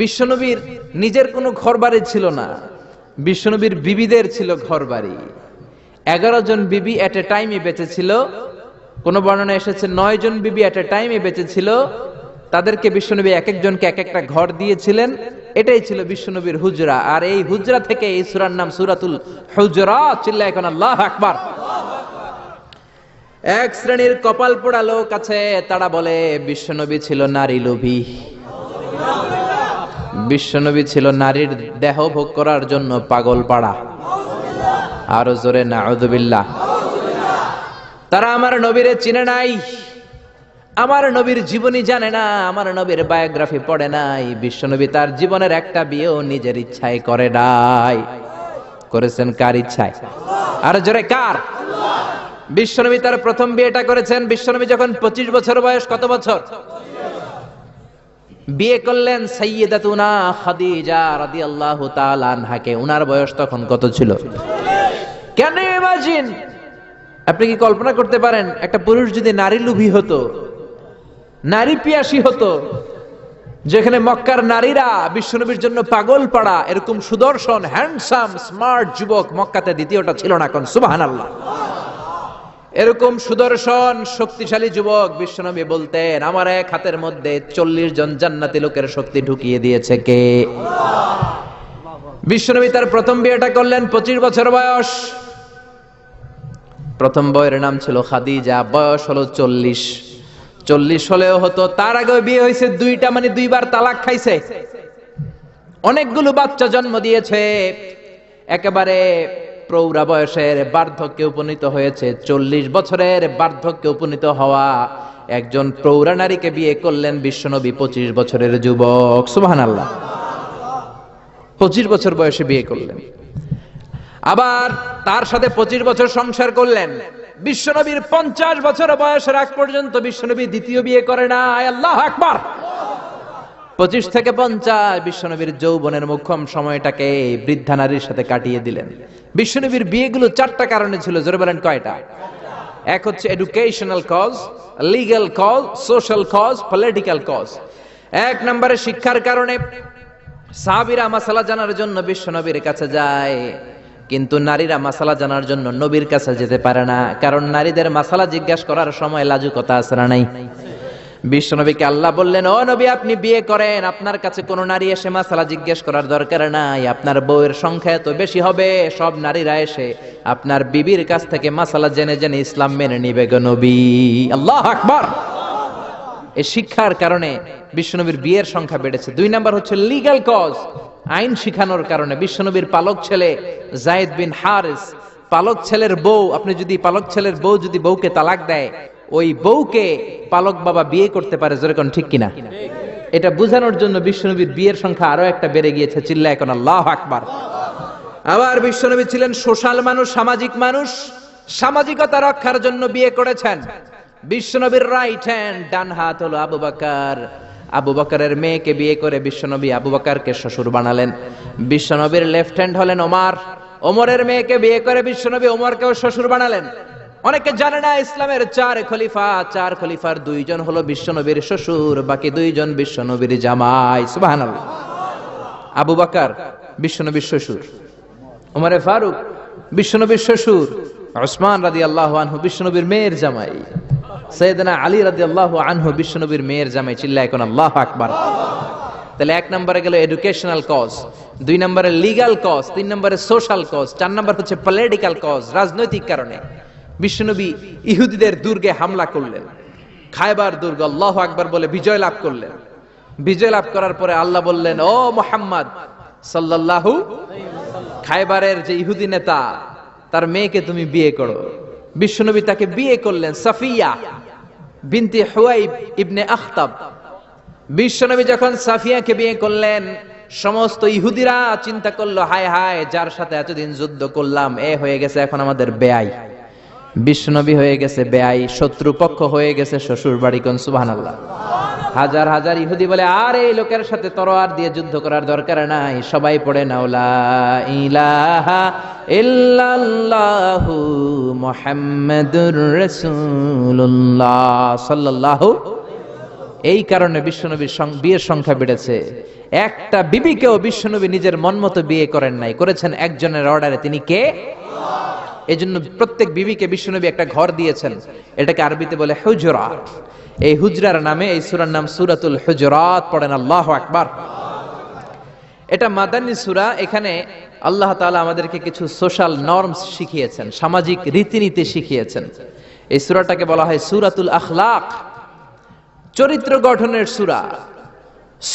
বিশ্বনবীর নিজের কোনো ঘর বাড়ি ছিল না, বিশ্বনবীর বিবিদের ছিল ঘর বাড়ি। 11 জন বিবি এট এ টাইমে বেঁচে ছিল। কোন বর্ণনা এসেছে 9 জন বিবি এট এ টাইমে বেঁচে ছিল। তাদেরকে বিশ্বনবী এক একজনকে এক একটা ঘর দিয়েছিলেন। এটাই ছিল বিশ্বনবীর হুজরা। আর এই হুজরা থেকে এই সূরার নাম সূরাতুল হুজরাত। চিল্লায় এখন আল্লাহু আকবার। এক শ্রেণীর কপাল পোড়া লোক আছে, তারা বলে বিশ্বনবী ছিল নারী লোভী, বিশ্বনবী ছিল নারীর দেহ ভোগ করার জন্য পাগল পাড়া। আরো জোরে নাউযুবিল্লাহ। তারা আমার নবীরে চিনে নাই, আমার নবীর জীবনী জানে না, আমার নবীর বায়োগ্রাফি পড়ে নাই। বিশ্বনবী তার জীবনের একটা বিয়েও নিজের ইচ্ছায় করে নাই। করেছেন কার ইচ্ছায়? আর জোরে কার? বিশ্বনবী তার প্রথম বিয়েটা করেছেন বিশ্বনবী যখন 25 বছর বয়স। কত বছর? বিয়ে করলেন সাইয়্যিদাতুনা খাদিজা রাদিয়াল্লাহু তাআলা আনহাকে। উনার বয়স তখন কত ছিল? Can you imagine? আপনি কি কল্পনা করতে পারেন একটা পুরুষ যদি নারী লোভী হতো, নারী পিয়াসী হতো, যেখানে মক্কার নারীরা বিশ্বনবীর জন্য পাগল পাড়া, এরকম সুদর্শন হ্যান্ডসাম স্মার্ট যুবক মক্কাতে দ্বিতীয়টা ছিল না। কোন সুবহানাল্লাহ। এরকম সুদর্শন শক্তিশালী যুবক বিশ্বনবী বলতেন, আমার এক হাতের মধ্যে 40 জন জান্নাতি লোকের শক্তি ঢুকিয়ে দিয়েছে কে? বিশ্বনবী তার প্রথম বিয়েটা করলেন 25 বছর বয়স। প্রথম বউয়ের নাম ছিল খাদিজা, বয়স হলো 40। 40 হলেও হতো, তার আগে বিয়ে হয়েছে দুইটা, মানে দুইবার তালাক খাইছে, অনেকগুলো বাচ্চা জন্ম দিয়েছে, একেবারে প্রৌঢ়া বয়সের বার্ধক্যে উপনীত হয়েছে। 40 বছরের বার্ধক্যে উপনীত হওয়া একজন প্রৌঢ়া নারীকে বিয়ে করলেন বিশ্বনবী 25 বছরের যুবক। সুবহানাল্লাহ। 25 বছর বয়সে বিয়ে করলেন, আবার তার সাথে 25 বছর সংসার করলেন। বিশ্বনবীর 50 বছর বয়সের আগ পর্যন্ত বিশ্বনবী দ্বিতীয় বিয়ে করে না। আল্লাহু আকবার। 25 থেকে 50 বিশ্বনবীর যৌবনের মোক্ষম সময়টাকে বৃদ্ধা নারীর সাথে কাটিয়ে দিলেন। বিশ্বনবীর বিয়েগুলো 4টা কারণে ছিল। জোরে বলেন কয়টা? এক হচ্ছে educational cause, legal cause, social cause, political cause. 1 নম্বরে শিক্ষার কারণে। সাহাবীরা মাসালা জানার জন্য বিশ্বনবীর কাছে যায়, কিন্তু নারীরা মাসালা জানার জন্য নবীর কাছে যেতে পারে না, কারণ নারীদের মাসালা জিজ্ঞাসা করার সময় লাজুকতা আছে না নাই? বিশ্বনবীকে আল্লাহ বললেন, ও নবী আপনি বিয়ে করেন, আপনার কাছে কোন নারী এসে মাসালা জিজ্ঞেস করার দরকার নাই, আপনার বউয়ের সংখ্যা এত বেশি হবে, সব নারীরা এসে আপনার বিবির কাছ থেকে মাসালা জেনে জেনে ইসলাম মেনে নিবে গো নবী। আল্লাহু আকবার। এই শিক্ষার কারণে বিশ্বনবীর বিয়ের সংখ্যা বেড়েছে। 2 নাম্বার হচ্ছে লিগ্যাল কজ, আইন শিখানোর কারণে। বিশ্বনবীর পালক ছেলে যায়েদ বিন হারিস, পালক ছেলের বউ, আপনি যদি পালক ছেলের বউ যদি বউকে তালাক দেয়, ওই বউকে পালক বাবা বিয়ে করতে পারে। জোরে কোন ঠিক কিনা? এটা বোঝানোর জন্য বিশ্বনবীর বিয়ের সংখ্যা আরো একটা বেড়ে গিয়েছে। চিল্লায় এখন আল্লাহু আকবার। আবার বিশ্বনবী ছিলেন সোশ্যাল মানুষ, সামাজিক মানুষ। সামাজিকতা রক্ষার জন্য বিয়ে করেছেন। বিশ্বনবীর রাইট হ্যান্ড, ডান হাত হলো আবু বকর। আবু বকরের মেয়েকে বিয়ে করে বিশ্বনবী আবু বকরকে শ্বশুর বানালেন। বিশ্বনবীর লেফট হ্যান্ড হলেন ওমর। ওমরের মেয়েকে বিয়ে করে বিশ্বনবী ওমরকেও শ্বশুর বানালেন। অনেকে জানে না ইসলামের 4 খলিফা, 4 খলিফার 2 জন হলো বিশ্বনবীর শ্বশুর, বাকি 2 জন বিশ্বনবীর জামাই। সুবহানাল্লাহ। আবু বকর বিশ্বনবীর শ্বশুর, ওমরে ফারুক বিশ্বনবীর শ্বশুর, উসমান রাদিয়াল্লাহু আনহু বিশ্বনবীর মেয়ের জামাই, সাইয়েদনা আলী রাদিয়াল্লাহু আনহু বিশ্বনবীর মেয়ের জামাই। চিল্লায় এখন আল্লাহু আকবার। তাহলে 1 নম্বরে গেল এডুকেশনাল কজ, 2 নম্বরে লিগ্যাল কজ, 3 নম্বরে সোশ্যাল কজ, 4 নম্বর হচ্ছে পলিটিক্যাল কজ, রাজনৈতিক কারণে। বিশ্বনবী ইহুদিদের দুর্গে হামলা করলেন, খায়বার দুর্গ, আল্লাহু আকবার বলে বিজয় লাভ করলেন। বিজয় লাভ করার পরে আল্লাহ বললেন, ও মুহাম্মদ সাল্লাল্লাহু, খায়বারের যে ইহুদি নেতা তার মেয়েকে তুমি বিয়ে করো। বিশ্বনবী তাকে বিয়ে করলেন, সাফিয়া বিনতে হুয়াইব ইবনে আখতাব। বিশ্বনবী যখন সাফিয়াকে বিয়ে করলেন, সমস্ত ইহুদিরা চিন্তা করলো, হায় হায়, যার সাথে এতদিন যুদ্ধ করলাম এ হয়ে গেছে এখন আমাদের বেয়াই। বিশ্বনবী হয়ে গেছে বেয়াই, শত্রুপক্ষ হয়ে গেছে শ্বশুর বাড়ি। কোন সুবহানাল্লাহ। হাজার হাজার ইহুদি বলে, আর এই লোকের সাথে তরোয়ার দিয়ে যুদ্ধ করার দরকার নাই, সবাই পড়ে নাও লা ইলাহা ইল্লাল্লাহু মুহাম্মাদুর রাসূলুল্লাহ সাল্লাল্লাহু। এই কারণে বিশ্বনবীর বিয়ের সংখ্যা বেড়েছে। একটা বিবিকেও বিশ্বনবী নিজের মন মতো বিয়ে করেন নাই, করেছেন একজনের অর্ডারে। তিনি কে? এই জন্য প্রত্যেক বিবিকে বিশ্বনবী একটা ঘর দিয়েছেন, এটাকে আরবিতে বলে হুজরাত। এই হুজরার নামে এই সূরার নাম সূরাতুল হুজরাত। পড়েন আল্লাহু আকবার। এটা মাদানী সূরা। এখানে আল্লাহ তাআলা আমাদেরকে কিছু সোশ্যাল নরমস শিখিয়েছেন, সামাজিক রীতিনীতি শিখিয়েছেন। এই সূরাটাকে বলা হয় সূরাতুল আখলাক, চরিত্র গঠনের সূরা।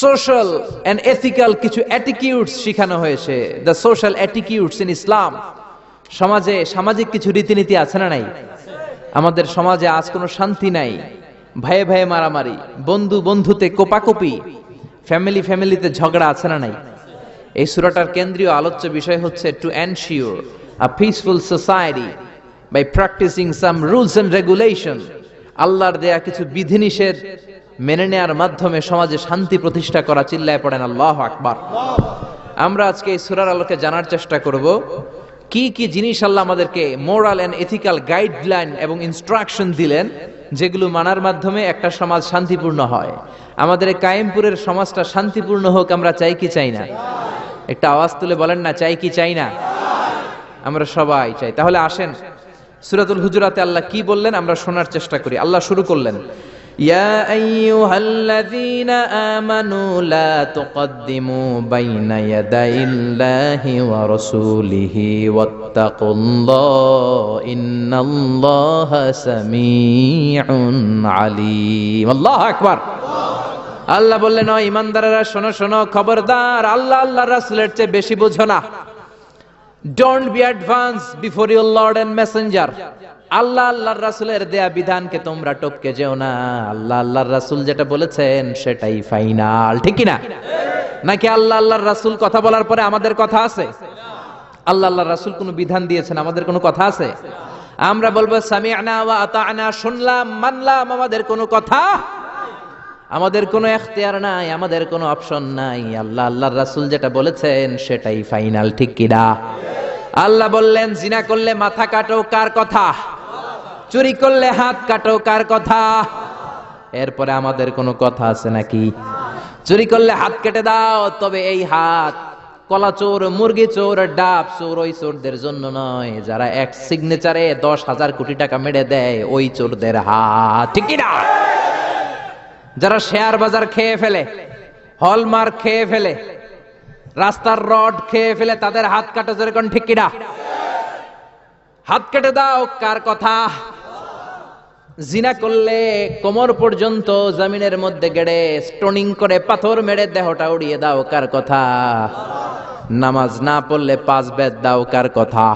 সোশ্যাল এন্ড এথিক্যাল কিছু অ্যাটিটিউডস শিখানো হয়েছে, দ্য সোশ্যাল অ্যাটিটিউডস ইন ইসলাম। সমাজে সামাজিক কিছু রীতিনীতি আছে না নাই? আমাদের সমাজে আজ কোনো শান্তি নাই, ভাইয়ে ভাইয়ে মারামারি, বন্ধু বন্ধুতে কোপাকুপি, ফ্যামিলিতে ঝগড়া আছে না নাই? এই সূরাটার কেন্দ্রীয় আলোচ্য বিষয় হচ্ছে to ensure a peaceful society by practicing some rules and regulation. আল্লাহর দেয়া কিছু বিধিনিষেধ মেনে নেয়ার মাধ্যমে সমাজে শান্তি প্রতিষ্ঠা করা। চিল্লায় পড়েন আল্লাহু আকবার। আমরা আজকে এই সূরার আলোকে জানার চেষ্টা করব কি কি জিনিস আল্লাহ আমাদেরকে মোরাল এন্ড এথিক্যাল গাইডলাইন এবং ইনস্ট্রাকশন দিলেন, যেগুলো মানার মাধ্যমে একটা সমাজ শান্তিপূর্ণ হয়। আমাদের এই কায়েমপুরের সমাজটা শান্তিপূর্ণ হোক, আমরা চাই কি চাই না? একটা আওয়াজ তুলে বলেন না, চাই কি চাই না? আমরা সবাই চাই। তাহলে আসেন সূরাতুল হুজুরাতে আল্লাহ কি বললেন আমরা শোনার চেষ্টা করি। আল্লাহ শুরু করলেন, ইয়া আইয়ুহাল্লাযীনা আমানু লা তুকদ্দিমু বাইনা ইয়াদাইল্লাহি ওয়া রাসূলিহি ওয়াত্তাকুল্লাহ ইন্নাল্লাহা সামিউন আলীম। আল্লাহু আকবার। আল্লাহ বললেন, ও ঈমানদারেরা শোনো শোনো, খবরদার আল্লাহ আল্লাহর রাসূলের চেয়ে বেশি বুঝো না। Don't be advance before your lord and messenger. আল্লাহ আল্লাহর রাসূলের দেয়া বিধানকে তোমরা টপকে যেও না। আল্লাহ আল্লাহর রাসূল যেটা বলেছেন সেটাই ফাইনাল, ঠিক কি না? নাকি আল্লাহ আল্লাহর রাসূল কথা বলার পরে আমাদের কথা আছে? আল্লাহ আল্লাহর রাসূল কোনো বিধান দিয়েছেন, আমাদের কোনো কথা আছে? আমরা বলবো সামি'না ওয়া আতা'না, শুনলাম মানলাম, আমাদের কোনো কথা, আমাদের কোনো এখতিয়ার নাই, আমাদের কোনো অপশন নাই। আল্লাহ আল্লাহর রাসূল যেটা বলেছেন সেটাই ফাইনাল, ঠিক কি না? আল্লাহ বললেন, জিনা করলে মাথা কাটো, কার কথা? চুরি করলে হাত কাটো, কার কথা? এরপরে আমাদের কোনো কথা আছে নাকি? চুরি করলে হাত কেটে দাও, তবে এই হাত কলা চোর, মুরগি চোর, ডাব চোর ওই চোরদের জন্য নয়, যারা এক সিগনেচারে 10,000 কোটি টাকা মেরে দেয় ওই চোরদের হাত, ঠিক কি না? যারা শেয়ার বাজার খেয়ে ফেলে, হলমার্ক খেয়ে ফেলে, রাস্তার রড খেয়ে ফেলে, তাদের হাত কাটা, যেরকম ঠিক কিনা? হাত কেটে দাও, কার কথা? জিনা করলে কোমর পর্যন্ত জমিনের মধ্যে গেড়ে স্টোনিং করে পাথর মেরে দেহটা উড়িয়ে দাও, কার কথা? নামাজ না পড়লে 5 বেদ দাও, কার কথা?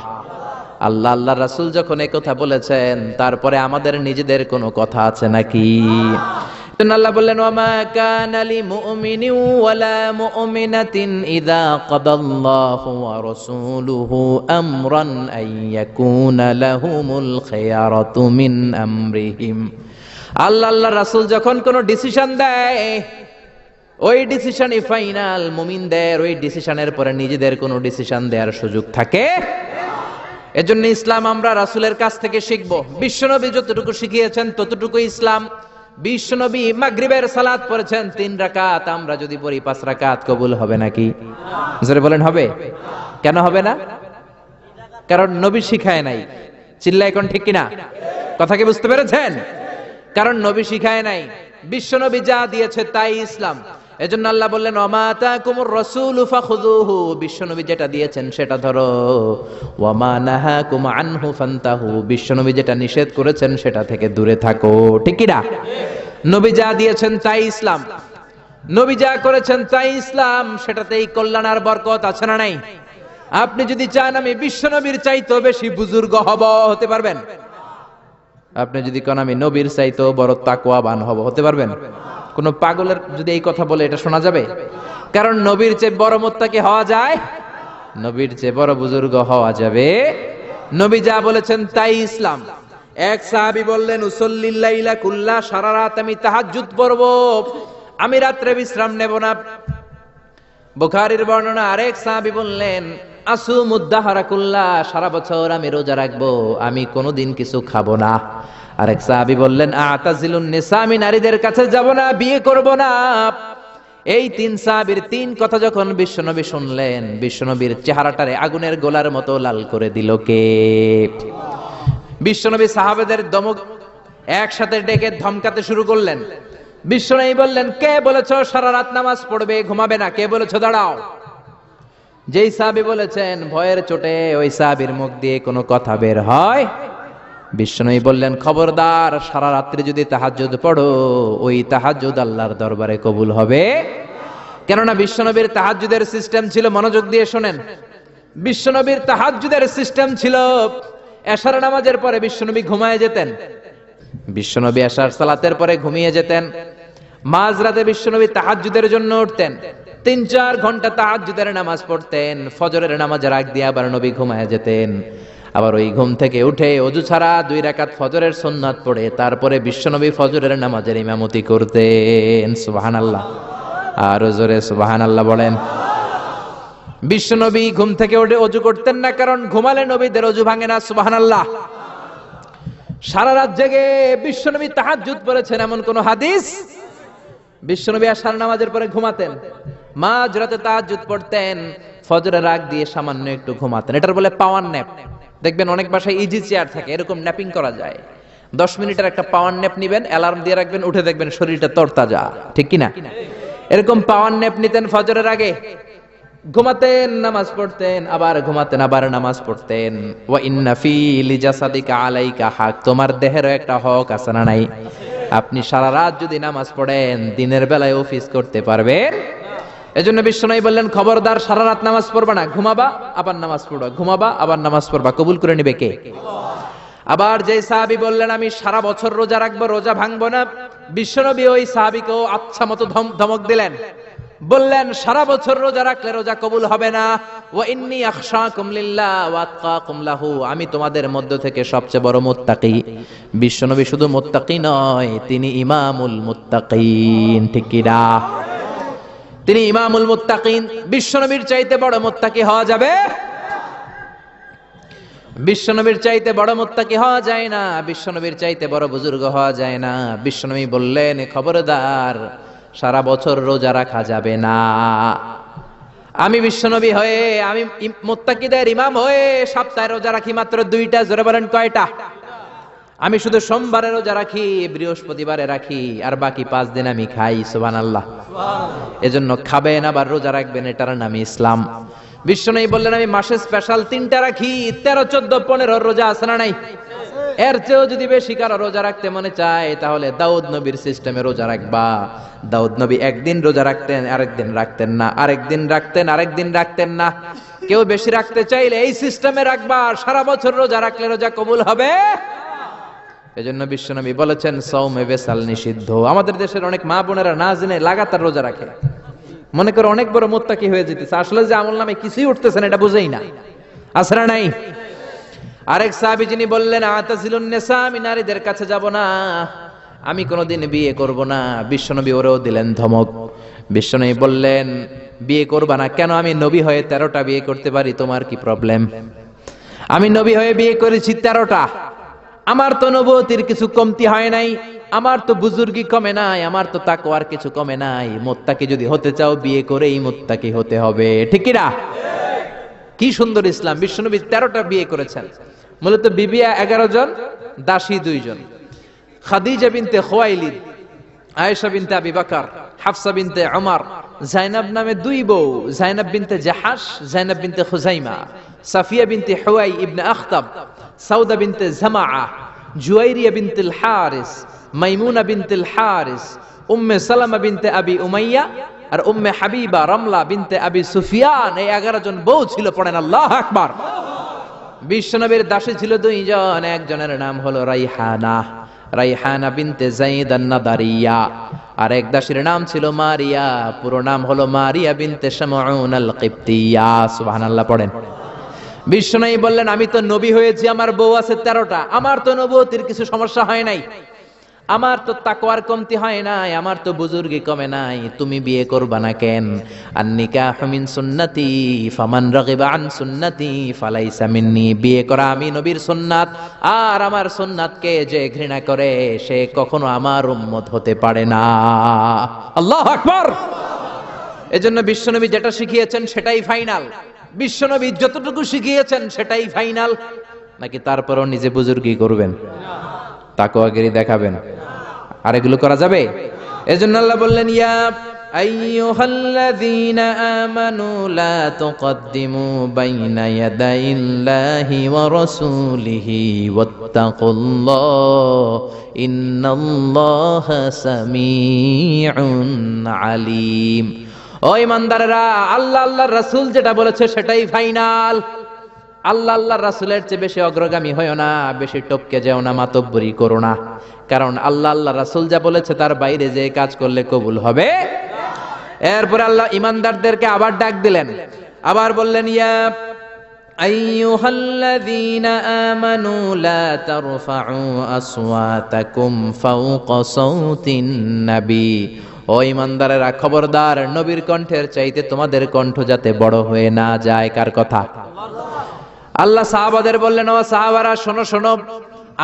আল্লাহ আল্লাহ রাসূল যখন এই কথা বলেছেন, তারপরে আমাদের নিজেদের কোনো কথা আছে নাকি? আল্লাহ বললেন, ওয়ামা কানা লিমুমিনিন ওয়ালা মুমিনাতিন ইযা কাদাল্লাহু ওয়া রাসূলুহু আমরান আইয়াকুনা লাহুমুল খিয়ারাতু মিন আমরিহিম। আল্লাহ আল্লাহর রাসূল যখন কোনো ডিসিশন দেয়, ওই ডিসিশনই ফাইনাল। মুমিনদের ওই ডিসিশনের পরে নিজেদের কোনো ডিসিশন দেওয়ার সুযোগ থাকে? এজন্য ইসলাম আমরা রাসূলের কাছ থেকে শিখব। বিশ্বনবী যতটুকু শিখিয়েছেন ততটুকু ইসলাম। বিশ্বনবী মাগরিবের সালাত পড়েছেন 3 রাকাত, আমরা যদি পড়ি 5 রাকাত, কবুল হবে নাকি? জোরে বলেন হবে? কেন হবে না? কারণ নবী শিখায় নাই। চিল্লায় কোন ঠিক কিনা? কথা কি বুঝতে পেরেছেন? কারণ নবী শিখায় নাই, বিশ্বনবী যা দিয়েছে তাই ইসলাম। এজন্য আল্লাহ বললেন, ওয়া মা আতাকুমুর রাসূলু ফাখুযুহু, বিশ্বনবী যেটা দিয়েছেন সেটা ধরো। ওয়া মা নাহাকুম আনহু ফান্তাহু, বিশ্বনবী যেটা নিষেধ করেছেন সেটা থেকে দূরে থাকো, ঠিক কি না? নবী যা দিয়েছেন তাই ইসলাম, নবী যা করেছেন তাই ইসলাম, সেটাতেই কল্যাণ আর বরকত আছে না নাই? আপনি যদি চান আমি বিশ্বনবীর চাইতেও বেশি বুজুর্গ হব, হতে পারবেন? আপনি যদি কোন আমি নবীর চাইতেও বড় তাকওয়াবান হব, হতে পারবেন? কোন পাগলের যদি এই কথা বলে এটা শোনা যাবে? কারণ নবীর চেয়ে বড় মুত্তাকি হওয়া যায়, নবীর চেয়ে বড় বুজুর্গ হওয়া যাবে। নবী যা বলেছেন তাই ইসলাম। এক সাহাবী বললেন, উসাল্লিল লাইলা কুল্লা, সারা রাত আমি তাহাজ্জুদ পড়ব, আমি রাত্রে বিশ্রাম নেব না। বুখারীর বর্ণনা। আরেক সাহাবী বললেন, আসুমুদ্দাহারা কুল্লাহ, সারা বছর আমি রোজা রাখবো, আমি কোনোদিন কিছু খাবো না। আরেক সাহাবী বললেন আতাজিলুন নিসা, আমি নারীদের কাছে যাব না, বিয়ে করব না। এই তিন সাহাবীর তিন কথা যখন বিশ্বনবী শুনলেন, বিশ্বনবীর চেহারাটারে আগুনের গোলার মতো লাল করে দিল কে? বিশ্বনবী সাহাবেদের দমক একসাথে ডেকে ধমকাতে শুরু করলেন। বিশ্বনবী বললেন, কে বলেছো সারা রাত নামাজ পড়বে, ঘুমাবে না? কে বলেছো দাঁড়াও? যেই সাহাবী বলেছেন, ভয়ের চোটে ওই সাহাবীর মুখ দিয়ে কোনো কথা বের হয়। বিশ্বনবী বললেন, খবরদার, সারা রাত্রি যদি তাহাজ্জুদ পড়ো, ওই তাহাজ্জুদ আল্লাহর দরবারে কবুল হবে। কেননা বিশ্বনবীর তাহাজ্জুদের সিস্টেম ছিল, মনোযোগ দিয়ে শোনেন, বিশ্বনবীর তাহাজ্জুদের সিস্টেম ছিল এশার নামাজের পরে বিশ্বনবী ঘুমায় যেতেন। বিশ্বনবী এশার সালাতের পরে ঘুমিয়ে যেতেন। মাঝরাতে বিশ্বনবী তাহাজ্জুদের জন্য উঠতেন, 3-4 ঘন্টা তাহাজ্জুদের নামাজ পড়তেন। ফজরের নামাজের আগ দিয়ে আবার নবী ঘুমায় যেতেন। আবার ওই ঘুম থেকে উঠে ওযু ছাড়া 2 রাকাত ফজরের সুন্নাত পড়ে তারপরে বিশ্বনবী ফজরের নামাজের ইমামতি করতেন। সুবহানাল্লাহ, আর জোরে সুবহানাল্লাহ বলেন। বিশ্বনবী ঘুম থেকে উঠে ওযু করতেন না, কারণ ঘুমালে নবীদের ওযু ভাঙে না। সুবহানাল্লাহ। সারা রাত জেগে বিশ্বনবী তাহাজ্জুদ পড়েছেন এমন কোন হাদিস? বিশ্বনবী আশার নামাজের পরে ঘুমাতেন, মাঝরাতে তাহাজ্জুদ পড়তেন, ফজরের আগ দিয়ে সামান্য একটু ঘুমাতেন। এটার বলে পাওয়ার ন্যাপ। দেখবেন অনেক বাসায় ইজি চেয়ার থাকে, এরকম ন্যাপিং করা যায়। 10 মিনিটের একটা পাওয়ার ন্যাপ নিবেন, অ্যালার্ম দিয়ে রাখবেন, উঠে দেখবেন শরীরটা তরতাজা, ঠিক কিনা? এরকম পাওয়ার ন্যাপ নিতেন ফজরের আগে, ঘুমাতেন, নামাজ পড়তেন, আবার ঘুমাতেন, আবার নামাজ পড়তেন। ওয়া ইন্না ফি লিজাসাদিকা আলাইকা হক, তোমার দেহেরও একটা হক আছে না নাই? আপনি সারা রাত যদি নামাজ পড়েন, দিনের বেলায় অফিস করতে পারবেন। এজন্য বিশ্বনবী বললেন, খবরদার, সারা রাত নামাজ পড়বা না, ঘুমাবা আবার নামাজ পড়বা, ঘুমাবা আবার নামাজ পড়বা। কবুল করে নিবে কে? আবার যে সাহাবী বললেন, আমি সারা বছর রোজা রাখবো, রোজা ভাঙবো না, বিশ্বনবী ওই সাহাবীকেও আচ্ছা মতো ধমক দিলেন, বললেন, সারা বছর রোজা রাখলে রোজা কবুল হবে না। ওয়া ইন্নী আখশাকুম লিল্লাহ ওয়া আতকাকুম লাহু, আমি তোমাদের মধ্য থেকে সবচেয়ে বড় মুত্তাকি। বিশ্বনবী শুধু মুত্তাকি নয়, তিনি ইমামুল মুত্তাকিন, ঠিক কি না? তিনি ইমামুল মুত্তাকিন। বিশ্বনবীর চাইতে বড় মুত্তাকি হওয়া যাবে? বিশ্বনবীর চাইতে বড় মুত্তাকি হওয়া যায় না, বিশ্বনবীর চাইতে বড় বুজুর্গ হওয়া যায় না। বিশ্বনবী বললেন, খবরদার, সারা বছর রোজা রাখা যাবে না। আমি বিশ্বনবী হয়ে, আমি মুত্তাকিদের ইমাম হয়ে সপ্তাহে রোজা রাখি মাত্র 2টা। জোরে বলেন কয়টা? আমি শুধু সোমবারে রোজা রাখি, বৃহস্পতিবারে রাখি, আর বাকি 5 দিন আমি খাই। সুবহানাল্লাহ। এজন্য খাবেন আবার রোজা রাখবেন, এটার নামই ইসলাম। বিশ্বনবী বললেন, আমি মাসে স্পেশাল 3টা রাখি, 13, 14, 15 রোজা আছে না নাই? এর চেয়েও যদি বেশি কারো রোজা রাখতে মনে চায়, তাহলে দাউদ নবীর সিস্টেমে রোজা রাখবা। দাউদ নবী একদিন রোজা রাখতেন, আরেকদিন রাখতেন না, আরেকদিন রাখতেন, আরেকদিন রাখতেন না। কেউ বেশি রাখতে চাইলে এই সিস্টেমে রাখবা, সারা বছর রোজা রাখলে রোজা কবুল হবে। এজন্য বিশ্বনবী বলেছেন, সাওমে বেসাল নিষিদ্ধ। আমাদের দেশের অনেক মা বোনেরা না জেনে লাগাতার রোজা রাখে, মনে করে অনেক বড় মুত্তাকি হয়ে যেতেছে, আসলে যে আমল নামে কিছুই উঠতেছে না, এটা বুঝেই না। আসরা নাই? আরেক সাহাবী যিনি বললেন, আতাজিলুন নিসা, আমি নারীদের কাছে যাব না, আমি কোনোদিন বিয়ে করব না। বিশ্বনবী ওরেও দিলেন ধমক। বিশ্বনবী বললেন, বিয়ে করবা না কেন? আমি নবী হয়ে 13টা বিয়ে করতে পারি, তোমার কি প্রবলেম? আমি নবী হয়ে বিয়ে করেছি 13টা, আমার তো নবুয়তির কিছু কমতি হয় নাই, আমার তো বুজুর্গি কমে নাই, আমার তো তাকওয়ার কিছু কমে নাই। মুত্তাকি যদি হতে চাও, বিয়ে করেই মুত্তাকি হতে হবে, ঠিক কি না? কি সুন্দর ইসলাম! বিশ্বনবী 13টা বিয়ে করেছেন। মূলত বিবিয়া 11 জন, দাসী 2 জন। খাদিজা বিনতে খুয়াইলিদ, আয়েশা বিনতে আবি বকর, হাফসা বিনতে উমর, জাইনাব নামে 2 বউ, জাইনাব বিনতে জাহাশ, জাইনাব বিনতে খুজাইমা, সাফিয়া বিনতে হুয়াই ইবনে আখতাব, সাউদা বিনতে জামাআ, জুয়াইরিয়া বিনতুল হারিস, মাইমুনা বিনতুল হারিস, উম্মে সালামা বিনতে আবি উমাইয়া, আর উম্মে হাবিবা রামলা বিনতে আবি সুফিয়ান। এই 11 জন বউ ছিল। পড়েন আল্লাহু আকবার। বিশ্বনবীর দাসী ছিল 2 জন, একজনের নাম হলো রাইহানা, রাইহানা বিনতে যায়েদ আন-নাদারিয়া, আর এক দাসীর নাম ছিল মারিয়া, পুরো নাম হলো মারিয়া বিনতে শামউন আল-কিবতিয়া। সুবহানাল্লাহ পড়েন। বিশ্বনবী বললেন, আমি তো নবী হয়েছি, আমার বউ আছে 13টা, আমার তো নবুয়তির কিছু সমস্যা হয় নাই, আমার তো তাকওয়ার কমতি হয় নাই, আমার তো বুজুর্গি কমে নাই, তুমি বিয়ে করবা না কেন? আন-নিকাহু মিন সুন্নতি ফামান রাগিবা আন সুন্নতি ফালাইসা মিন্নি। বিয়ে করা আমি নবীর সুন্নাত, আর আমার সুন্নাতকে যে ঘৃণা করে সে কখনো আমার উম্মত হতে পারে না। আল্লাহু আকবার। এজন্য বিশ্বনবী যেটা শিখিয়েছেন সেটাই ফাইনাল। বিশ্বনবী যতটুকু শিখিয়েছেন সেটাই ফাইনাল। নাকি তারপরও নিজে বুজুর্গি করবেন, তাকওয়াগিরি দেখাবেন, আর এগুলো করা যাবে? এজন্য আল্লাহ বললেন, ইয়া আইয়ুহাল্লাযীনা আমানু লা তুকদ্দিমু বাইনা ইয়াদাইল্লাহি ওয়া রাসূলিহি ওয়াত্তাকুল্লাহ ইন্নাল্লাহা সামিউন আলীম। ও ইমানদারেরা, আল্লাহ আল্লাহর রাসূল যেটা বলেছে সেটাই ফাইনাল। আল্লাহ আল্লাহর রাসূলের চেয়ে বেশি অগ্রগামী হয়ো না, বেশি টপকে যেও না, মাতব্বরি করো না। কারণ আল্লাহ আল্লাহর রাসূল যা বলেছে তার বাইরে যে কাজ করলে কবুল হবে। এরপর আল্লাহ ইমানদারদেরকে আবার ডাক দিলেন, আবার বললেন, ইয়া আইয়ুহাল্লাযীনা আমানু লা তারফাউ আসওয়াতাকুম ফাওকা সাওতিন নবী। ও ইমানদারেরা, খবরদার, নবীর কণ্ঠের চাইতে তোমাদের কণ্ঠ যাতে বড় হয়ে না যায়। কার কথা? আল্লাহ সাহাবাদের বললেন, ও সাহাবারা, শোনো শোনো,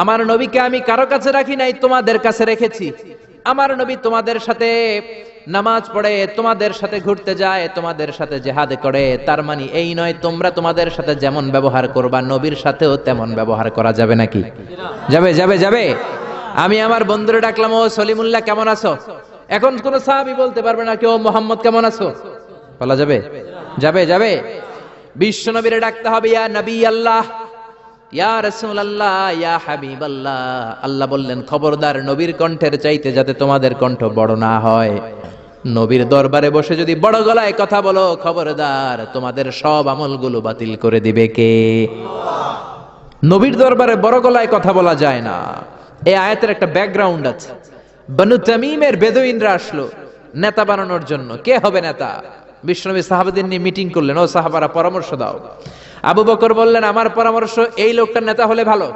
আমার নবীকে আমি কারো কাছে রাখি নাই, তোমাদের কাছে রেখেছি। আমার নবী তোমাদের সাথে নামাজ পড়ে, তোমাদের সাথে ঘুরতে যায়, তোমাদের সাথে জিহাদ করে। তার মানে এই নয় তোমরা তোমাদের সাথে যেমন ব্যবহার করবা নবীর সাথেও তেমন ব্যবহার করা যাবে নাকি? যাবে যাবে যাবে। আমি আমার বন্ধুরে ডাকলাম, ও সলিমুল্লাহ কেমন আছো? এখন কোন সাহাবী বলতে পারবে না কেউ মোহাম্মদ কেমন আছো, বলা যাবে? যাবে যাবে। বিশ্ব নবীরে ডাকতে হবে, ইয়া নবী আল্লাহ, ইয়া রাসূলুল্লাহ, ইয়া হাবিবাল্লাহ। আল্লাহ বললেন, খবরদার, নবীর কণ্ঠের চাইতে যাতে তোমাদের কণ্ঠ বড় না হয়। নবীর দরবারে বসে যদি বড় গলায় কথা বলো, খবরদার, তোমাদের সব আমলগুলো বাতিল করে দিবে কে? নবীর দরবারে বড় গলায় কথা বলা যায় না। এই আয়াতের একটা ব্যাকগ্রাউন্ড আছে। বনু তামিমের বেদুইনরা আসলো নেতা বানানোর জন্য। কে হবে নেতা? বিশ্বনবী সাহাবাদের নিয়ে মিটিং করলেন, ও সাহাবারা পরামর্শ দাও। আবু বকর বললেন, আমার পরামর্শ এই লোকটা নেতা হলে ভালো।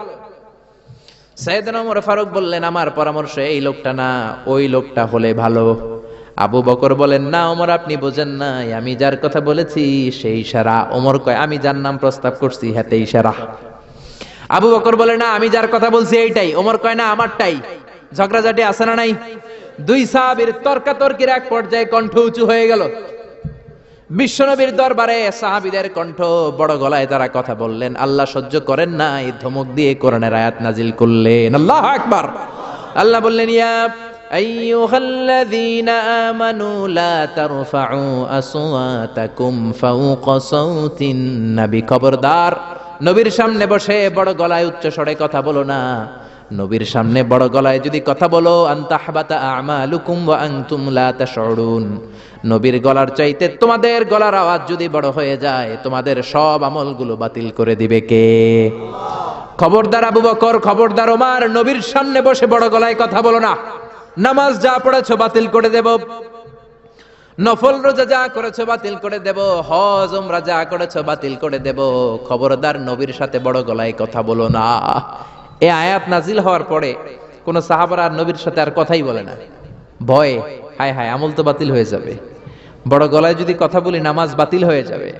সাইয়েদনা ওমর ফারুক বললেন, আমার পরামর্শ এই লোকটা না, ওই লোকটা হলে ভালো। আবু বকর বলেন, না ওমর, আপনি বোঝেন নাই, আমি যার কথা বলেছি সেই ইশারা। ওমর কয়, আমি যার নাম প্রস্তাব করছি হাতে ইশারা। আবু বকর বলে, না আমি যার কথা বলছি এইটাই। ওমর কয়, না আমারটাই। ঝগড়াঝাটি আছে না নাই? দুই সাহাবীর তর্কাতর্কির এক পর্যায়ে কণ্ঠ উঁচু হয়ে গেল। বিশ্বনবীর দরবারে সাহাবীদের কণ্ঠ বড় গলায় তারা কথা বললেন। আল্লাহ সহ্য করেন না, এই ধমক দিয়ে কোরআনের আয়াত নাজিল করলেন। আল্লাহু আকবার। আল্লাহ বললেন, ইয়া আইয়ুহাল্লাযীনা আমানু লা তারফাউ আসওয়াতাকুম ফাওকা সাওতিন নবী। খবরদার, নবীর সামনে বসে বড় গলায় উচ্চ স্বরে কথা বলো না। নবীর সামনে বড় গলায় যদি কথা বলো, আনতাহবাতা আমালুকুম ওয়া আনতুম লা তাশউরুন। নবীর গলার চাইতে তোমাদের গলার আওয়াজ যদি বড় হয়ে যায়, তোমাদের সব আমলগুলো বাতিল করে দিবে কে? খবরদার আবু বকর, খবরদার ওমর, নবীর সামনে বসে বড় গলায় কথা বলো না। নামাজ যা পড়েছো বাতিল করে দেব, নফল রোজা যা করেছো বাতিল করে দেব, হজ উমরা যা করেছো বাতিল করে দেব। খবরদার, নবীর সাথে বড় গলায় কথা বলো না। এই আয়াত নাজিল হওয়ার পরে কোন সাহাবারা আর নবীর সাথে আর কথাই বলে না, ভয়ে। হায় হায়, আমল তো বাতিল হয়ে যাবে, বড় গলায় যদি কথা বলি নামাজ বাতিল হয়ে যাবে।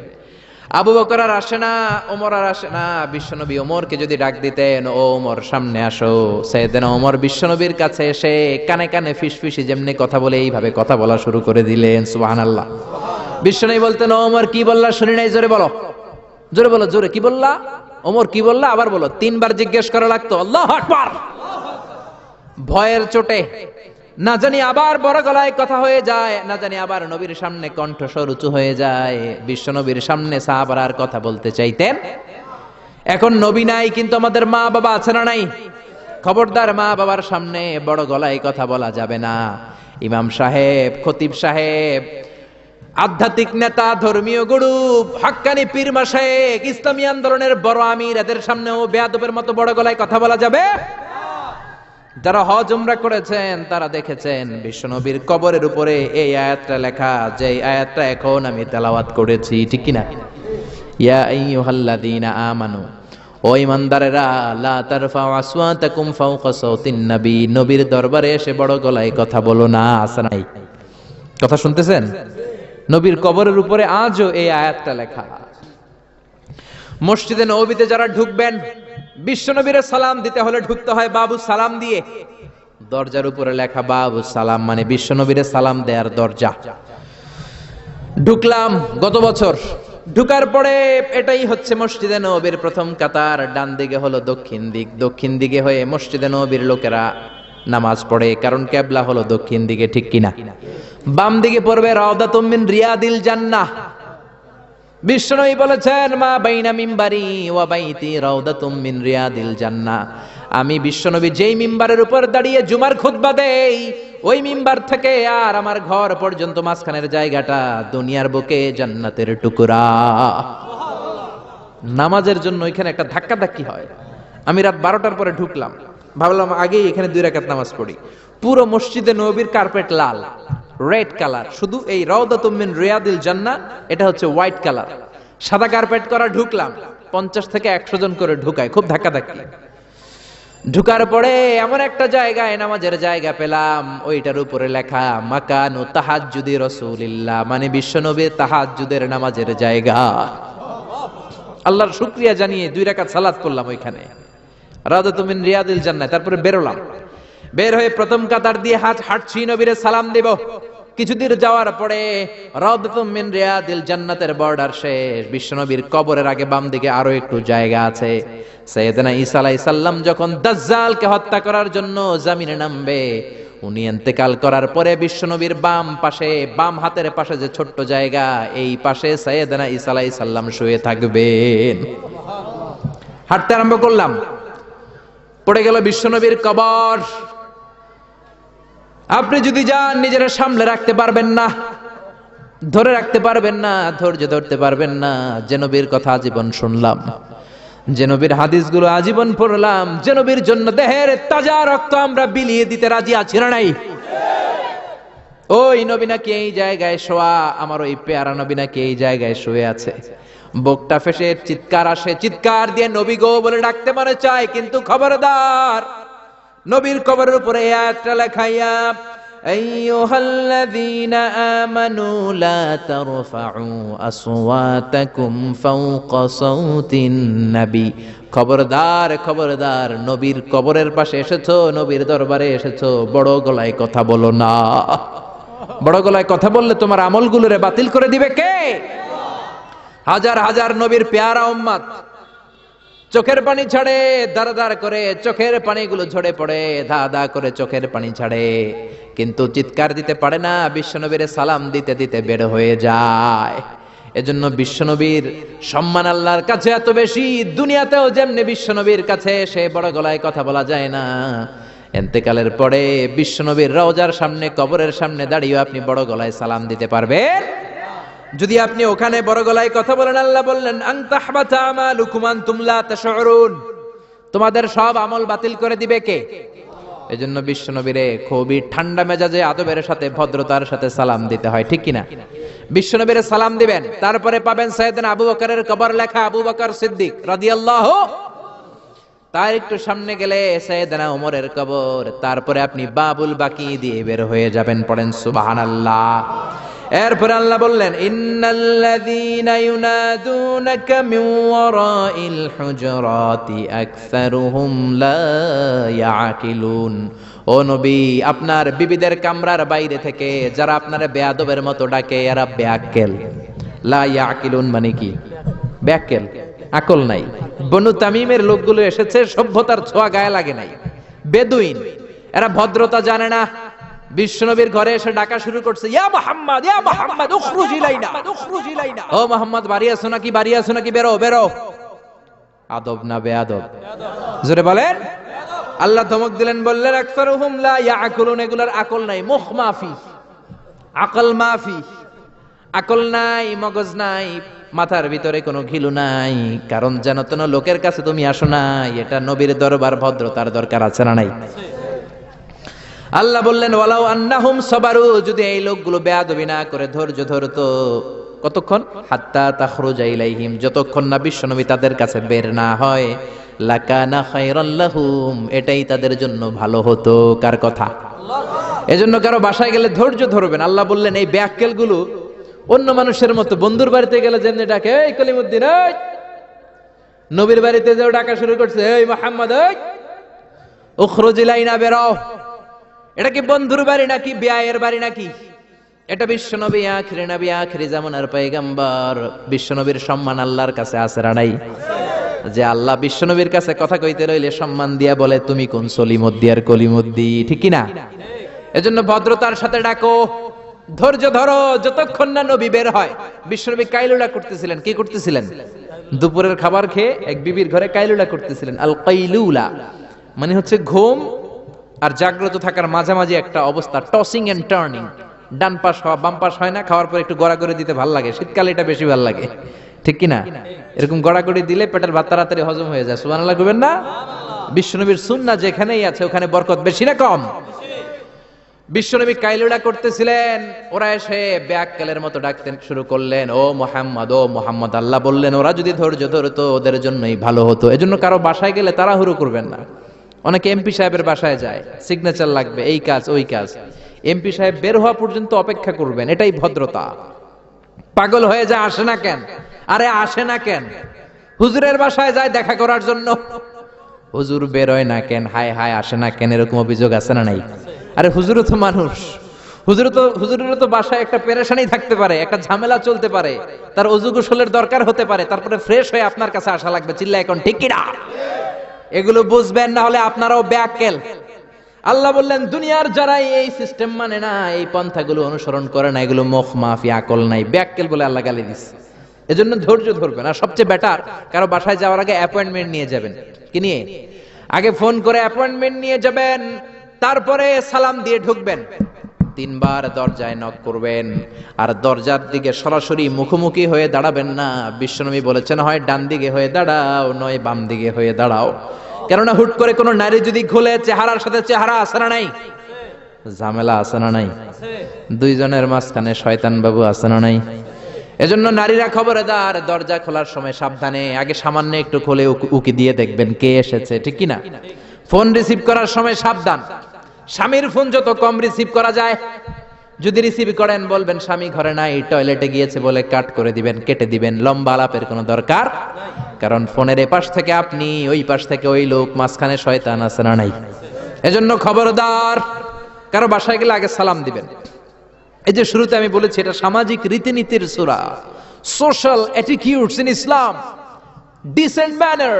আবু বকর আর আসে না, ওমর আর আসে না। বিশ্বনবী ওমরকে যদি ডাক দিতেন, ও ওমর সামনে আসো, সাইয়েদনা ওমর বিশ্বনবীর কাছে এসে কানে কানে ফিসফিসি যেমনি কথা বলে এইভাবে কথা বলা শুরু করে দিলেন। সুবহানাল্লাহ। বিশ্বনবী বলতেন, ও ওমর কি বললা শুনি নাই, জোরে বলো, জোরে বলো, জোরে। কি বললা ওমর, কি বললা, আবার বলো। তিনবার জিজ্ঞেস করা লাগতো। আল্লাহু আকবার। ভয়ের চোটে না জানি আবার বড় গলায় কথা হয়ে যায়, না জানি আবার নবীর সামনে কণ্ঠস্বর উঁচু হয়ে যায়। বিশ্ব নবীর সামনে সাহাবারা আর কথা বলতে চাইতেন। এখন নবী নাই, কিন্তু আমাদের মা বাবা আছে না নাই? খবরদার, মা বাবার সামনে বড় গলায় কথা বলা যাবে না। ইমাম সাহেব, খতিব সাহেব, আধ্যাত্মিক নেতা, ধর্মীয় গুরু, হাক্কানি পীর মাশায়েখ, ইসলামী আন্দোলনের বড় আমির, এদের সামনেও বেয়াদবের মতো বড় গলায় কথা বলা যাবে? যারা হজ উমরা করেছেন তারা দেখেছেন বিশ্বনবীর কবরের উপরে এই আয়াতটা লেখা, যে আয়াতটা এখন আমি তেলাওয়াত করেছি, ঠিক কিনা? ইয়া আইয়ুহাল্লাযীনা আমানু, ও ঈমানদারেরা, লা তারফাউ আসওয়াতাকুম ফাওকা সাওতিন নবী, নবীর দরবারে এসে বড় গলায় কথা বলো না। আছে নাই? কথা শুনতেছেন? নবীর কবরের উপরে আজও এই আয়াতটা লেখা। মসজিদে নববীতে যারা ঢুকবেন, বিশ্ব নবীর সালাম দিতে হলে ঢুকতে হয় বাবু সালাম দিয়ে। দরজার উপরে লেখা বাবু সালাম, মানে বিশ্ব নবীর সালাম দেওয়ার দরজা। ঢুকলাম গত বছর, ঢুকার পরে এটাই হচ্ছে মসজিদে নববীর প্রথম কাতার। ডান দিকে হলো দক্ষিণ দিক, দক্ষিণ দিকে হয়ে মসজিদে নববীর লোকেরা নামাজ পড়ে, কারণ কিবলা হলো দক্ষিণ দিকে, ঠিক কিনা? বাম দিকে পড়বে রাউদাতুম মিন রিয়াদিল জান্নাহ। বিশ্বনবী বলেছেন, মা বাইনা মিম্বারি ওয়া বাইতি রাউদাতুম মিন রিয়াদিল জান্নাহ। আমি বিশ্বনবী যেই মিম্বারের উপর দাঁড়িয়ে জুমার খুতবা দেই, ওই মিম্বার থেকে আর আমার ঘর পর্যন্ত মাঝখানের জায়গাটা দুনিয়ার বুকে জান্নাতের টুকরা। নামাজের জন্য এখানে একটা ধাক্কা ধাক্কি হয়। আমি রাত 12টার পরে ঢুকলাম, ভাবলাম আগেই এখানে 2 রাকাত নামাজ পড়ি। পুরো মসজিদে নববীর কার্পেট লাল, রেড কালার, শুধু এই রাউদাতুম মিন রিয়াদিল জান্নাহ এটা হচ্ছে হোয়াইট কালার, সাদা কার্পেট করা। ঢুকলাম, 50 থেকে 100 জন করে ঢুকায়, খুব ধাক্কা ধাক্কি। ঢুকার পরে এমন একটা জায়গায় নামাজের জায়গা পেলাম, ওইটার উপরে লেখা মাকানু তাহাজ্জুদি রাসূলিল্লাহ, মানে বিশ্বনবীর তাহাজ্জুদের নামাজের জায়গা। আল্লাহর শুকরিয়া জানিয়ে 2 রাকাত সালাত পড়লাম ওইখানে, রাউদাতুম মিন রিয়াদিল জান্নাহ। তারপরে বেরোলাম, বের হয়ে প্রথম কাতার দিয়ে হাঁটছি, নবীরে সালাম দেব। কিছুদূর যাওয়ার পরে রাউদাতুম মিন রিয়াদিল জান্নাতের বর্ডার শেষ। বিশ্বনবীর কবরের আগে বাম দিকে আরো একটু জায়গা আছে। সাইয়েদনা ঈসা আলাইহিস সালাম যখন দাজ্জালকে হত্যা করার জন্য জমিনে নামবে, উনি ইন্তেকাল করার পরে বিশ্বনবীর বাম পাশে, বাম হাতের পাশে যে ছোট্ট জায়গা, এই পাশে সাইয়েদনা ঈসা আলাইহিস সালাম শুয়ে থাকবেন। হাঁটতে আরম্ভ করলাম, পড়ে গেল বিশ্বনবীর কবর। আপনি যদি যান, নিজেরা সামলে রাখতে পারবেন না, ধরে রাখতে পারবেন না, ধৈর্য ধরতে পারবেন না। যে নবীর কথা আজীবন শুনলাম, যে নবীর হাদিসগুলো আজীবন পড়লাম, যে নবীর জন্য দেহের তাজা রক্ত আমরা বিলিয়ে দিতে রাজি আছি না নাই? ওই নবী নাকি এই জায়গায় শোয়া, আমার ওই পেয়ারা নবী নাকি এই জায়গায় শুয়ে আছে। বুকটা ফেসে চিৎকার আসে, চিৎকার দিয়ে নবী গো বলে ডাকতে মনে চায়, কিন্তু খবরদার, নবীর কবরের উপরে আয়াতটা লেখাইয়া, আইয়ুহাল্লাযীনা আমানু লা তারফাউ আসওয়াতাকুম ফাওকা সাওতিন নবী। খবরদার, খবরদার, নবীর কবরের পাশে এসেছো, নবীর দরবারে এসেছো, বড় গলায় কথা বলো না। বড় গলায় কথা বললে তোমার আমলগুলোরে বাতিল করে দিবে কে? হাজার হাজার নবীর পেয়ারা উম্মত চোখের পানি ছাড়ে, দাঁড় দাঁড় করে চোখের পানিগুলো ঝরে পড়ে, ধা ধা করে চোখের পানি ছাড়ে, কিন্তু চিৎকার দিতে পারে না। বিশ্বনবীর সালাম দিতে দিতে বের হয়ে যায়। এজন্য বিশ্বনবীর সম্মান আল্লাহর কাছে এত বেশি, দুনিয়াতেও যেমনি বিশ্বনবীর কাছে এসে বড় গলায় কথা বলা যায় না, ইন্তেকালের পরে বিশ্বনবীর রওজার সামনে, কবরের সামনে দাঁড়িয়ে আপনি বড় গলায় সালাম দিতে পারবেন? যদি আপনি ওখানে বড় গলায় কথা বলেন, আল্লাহ বললেন আন তাহবাতা আমালুকুম আনতুম লা তাশউরুন, তোমাদের সব আমল বাতিল করে দিবে কে? এজন্য বিশ্বনবীরে খুবই ঠান্ডা মেজাজে, আদবের সাথে, ভদ্রতার সাথে সালাম দিতে হয়, ঠিক কিনা? বিশ্বনবীরে সালাম দিবেন, তারপরে পাবেন সাইয়েদনা আবু বকরের কবর লেখা, আবু বকর সিদ্দিক রাদিয়াল্লাহু। তার একটু সামনে গেলে সাইয়েদনা ওমরের কবর, তারপরে আপনি বাবুল বাকি দিয়ে বের হয়ে যাবেন। পড়েন সুবহানাল্লাহ। এরপর আল্লাহ বললেন ইন্নাল্লাযীনা ইউনাদুনাকা মিন ওয়ারাইল হুজুরাতি আকসারুহুম লা ইয়াকিলুন। ও নবী, আপনার বিবিদের কামরার বাইরে থেকে যারা আপনারে বেয়াদবের মতো ডাকে, এরা বেআক্কেল। লা ইয়াকিলুন মানে কি? বেআক্কেল, আকল নাই। বনু তামিমের লোকগুলো এসেছে, সভ্যতার ছোঁয়া গায়ে লাগে নাই, বেদুইন, এরা ভদ্রতা জানে না। বিশ্বনবীর ঘরে এসে ডাকা শুরু করছে, ইয়া মুহাম্মদ, ইয়া মুহাম্মদ, উখরুজ ইলাইনা, উখরুজ ইলাইনা। ও মুহাম্মদ, বাড়ি আছো নাকি? বাড়ি আছো নাকি? বেরো, বেরো। আদব না বেয়াদব? জোরে বলেন। আল্লাহ ধমক দিলেন, বললেন আকসারুহুম লা ইয়াকুলুন, এগুলার আকল নাই, মুখ মাফি, আকল মাফি, আকল নাই, মগজ নাই, মাথার ভিতরে কোনো ঘিলু নাই। কারণ যেন তেন লোকের কাছে তুমি আসো নাই, এটা নবীর দরবার, ভদ্রতার দরকার আছে না নাই? আল্লাহ বললেন ওয়ালাউ আন্নাহুম সাবারু, যদি এই লোকগুলো বেয়াদবি না করে ধৈর্য ধরতো, কতক্ষণ? হাত্তা তাখরুজা ইলাইহিম, যতক্ষণ না বিশ্বনবী তাদের কাছে বের না হয়। লাকানা খায়রাল লাহুম, এটাই তাদের জন্য ভালো হতো। কার কথা? এজন্য কারো বাসায় গেলে ধৈর্য ধরবেন। আল্লাহ বললেন এই ব্যাককেলগুলো অন্য মানুষের মতো, বন্ধুর বাড়িতে গেলে যেমনি ডাকে এই কলিমুদ্দিন, এই নবীর বাড়িতে যেও ডাকা শুরু করছে এই মুহাম্মদ, এই উখরুজ ইলাইনা, বেরো। এটা কি বন্ধুর বাড়ি নাকি বিয়ায়ের বাড়ি নাকি? এটা বিশ্বনবী, আখিরি নবী, আখিরি জামানার পয়গম্বর। বিশ্বনবীর সম্মান আল্লাহর কাছে আছে না নাই? যে আল্লাহ বিশ্বনবীর কাছে কথা কইতে রইলে সম্মান দিয়া বলে তুমি কোন সলিমুদ্দি আর কলিমুদ্দি, ঠিক কি না? এজন্য ভদ্রতার সাথে ডাকো, ধৈর্য ধরো যতক্ষণ না নবী বের হয়। বিশ্বনবী কাইলুলা করতেছিলেন। কি করতেছিলেন? দুপুরের খাবার খেয়ে এক বিবির ঘরে কাইলুলা করতেছিলেন। আল কাইলুলা মানে হচ্ছে ঘুম আর জাগ্রত থাকার মাঝামাঝি একটা অবস্থা, টসিং এন্ড টার্নিং। ডান পাশ হওয়া বাম পাশ হয় না, খাওয়ার পর একটু গড়াগড়ি দিতে ভাল লাগে, শীতকালে এটা বেশি ভাল লাগে, ঠিক কি না? এরকম গড়াগড়ি দিলে পেটের ভাত তাড়াতাড়ি হজম হয়ে যায়। সুবহানাল্লাহ কইবেন না? বিশ্বনবীর সুন্নাহ যেখানেই আছে ওখানে বরকত বেশি না কম? বিশ্বনবী কাইলুলা করতেছিলেন, ওরা এসে ব্যাককেলের মতো ডাকতে শুরু করলেন, ও মুহাম্মদ, ও মুহাম্মদ। আল্লাহ বললেন ওরা যদি ধৈর্য ধরতো ওদের জন্যই ভালো হতো। এজন্য কারো বাসায় গেলে তাড়াহুড়ো করবেন না। অনেকে এমপি সাহেবের বাসায় যায়, সিগনেচার লাগবে, এই কাজ ওই কাজ। এমপি সাহেব বের হওয়া পর্যন্ত অপেক্ষা করবেন, এটাই ভদ্রতা। পাগল হয়ে যায়, আসে না কেন? আরে আসে না কেন? হুজুরের বাসায় যায় দেখা করার জন্য, হুজুর বের হয় না কেন? হায় হায়, আসে না কেন? এরকম অভিযোগ আছে না নাই? আরে হুজুরও তো মানুষ, হুজুরেরও তো বাসায় একটা পেরেশানি থাকতে পারে, একটা ঝামেলা চলতে পারে, তার অজু গোসলের দরকার হতে পারে, তারপরে ফ্রেশ হয়ে আপনার কাছে আসা লাগবে। চিল্লা এখন ঠিক কি না? এগুলো বুঝবেন, না হলে আপনারাও ব্যাককেল। আল্লাহ বললেন দুনিয়ার যারা এই সিস্টেম মানে না, এই পন্থাগুলো অনুসরণ করে না, এগুলো মুখ মাফি, আকল নাই, ব্যাককেল বলে আল্লাহ গালি দিচ্ছে। এজন্য ধৈর্য ধরবেন। আর সবচেয়ে বেটার, কারো বাসায় যাওয়ার আগে অ্যাপয়েন্টমেন্ট নিয়ে যাবেন। কি নিয়ে? আগে ফোন করে অ্যাপয়েন্টমেন্ট নিয়ে যাবেন, তারপরে সালাম দিয়ে ঢুকবেন। 3 বার দরজায় নক করবেন, আর দরজার দিকে সরাসরি মুখোমুখি হয়ে দাঁড়াবেন না। বিশ্বনবী বলেছেন হয় ডান দিকে হয়ে দাঁড়াও, নয় বাম দিকে হয়ে দাঁড়াও। কেননা হুট করে কোন নারী যদি খুলে, চেহারার সাথে চেহারা আছে না নাই? ঝামেলা আছে না নাই? দুইজনের মাঝখানে শয়তান বাবু আছে না নাই? এজন্য নারীরা খবরদার, দরজা খোলার সময় সাবধানে, আগে সামান্য একটু খুলে উকি দিয়ে দেখবেন কে এসেছে, ঠিক কি না? ফোন রিসিভ করার সময় সাবধান, স্বামীর ফোন যত কম রিসিভ করা যায়। যদি রিসিভ করেন বলবেন স্বামী ঘরে নাই, টয়লেটে গিয়েছে বলে কাট করে দিবেন, কেটে দিবেন। লম্বা আলাপের কোনো দরকার, কারণ ফোনের এপাশ থেকে আপনি, ওই পাশ থেকে ওই লোক, মাঝখানে শয়তান আছে না নাই? এজন্য খবরদার, কারো বাসায় গেলে আগে সালাম দিবেন। এই যে শুরুতে আমি বলেছি এটা সামাজিক রীতিনীতির সূরা, social attitudes in Islam, decent manner,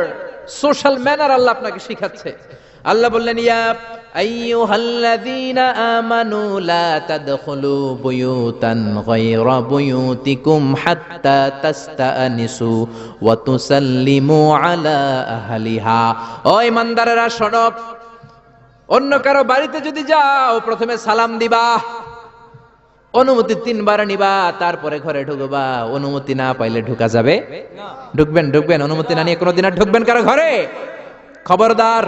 social manner আল্লাহ আপনাকে শিখাচ্ছে। আল্লাহ বললেন ইয়া আইয়ুহাল্লাযীনা আমানু লা তাদখুলু বুয়ুতান গায়রা বুয়ুতিকুম হাত্তা তাস্তানিসু ওয়া তুসাল্লিমু আলা আহলিহা। ও ঈমানদারেরা শোনো, অন্য কারো বাড়িতে যদি যাও প্রথমে সালাম দিবা, অনুমতি 3 বার নিবা, তারপরে ঘরে ঢুকবা। অনুমতি না পাইলে ঢোকা যাবে না। ঢুকবেন, অনুমতি না নিয়ে কোনোদিন আর ঢুকবেন কারো ঘরে? খবরদার।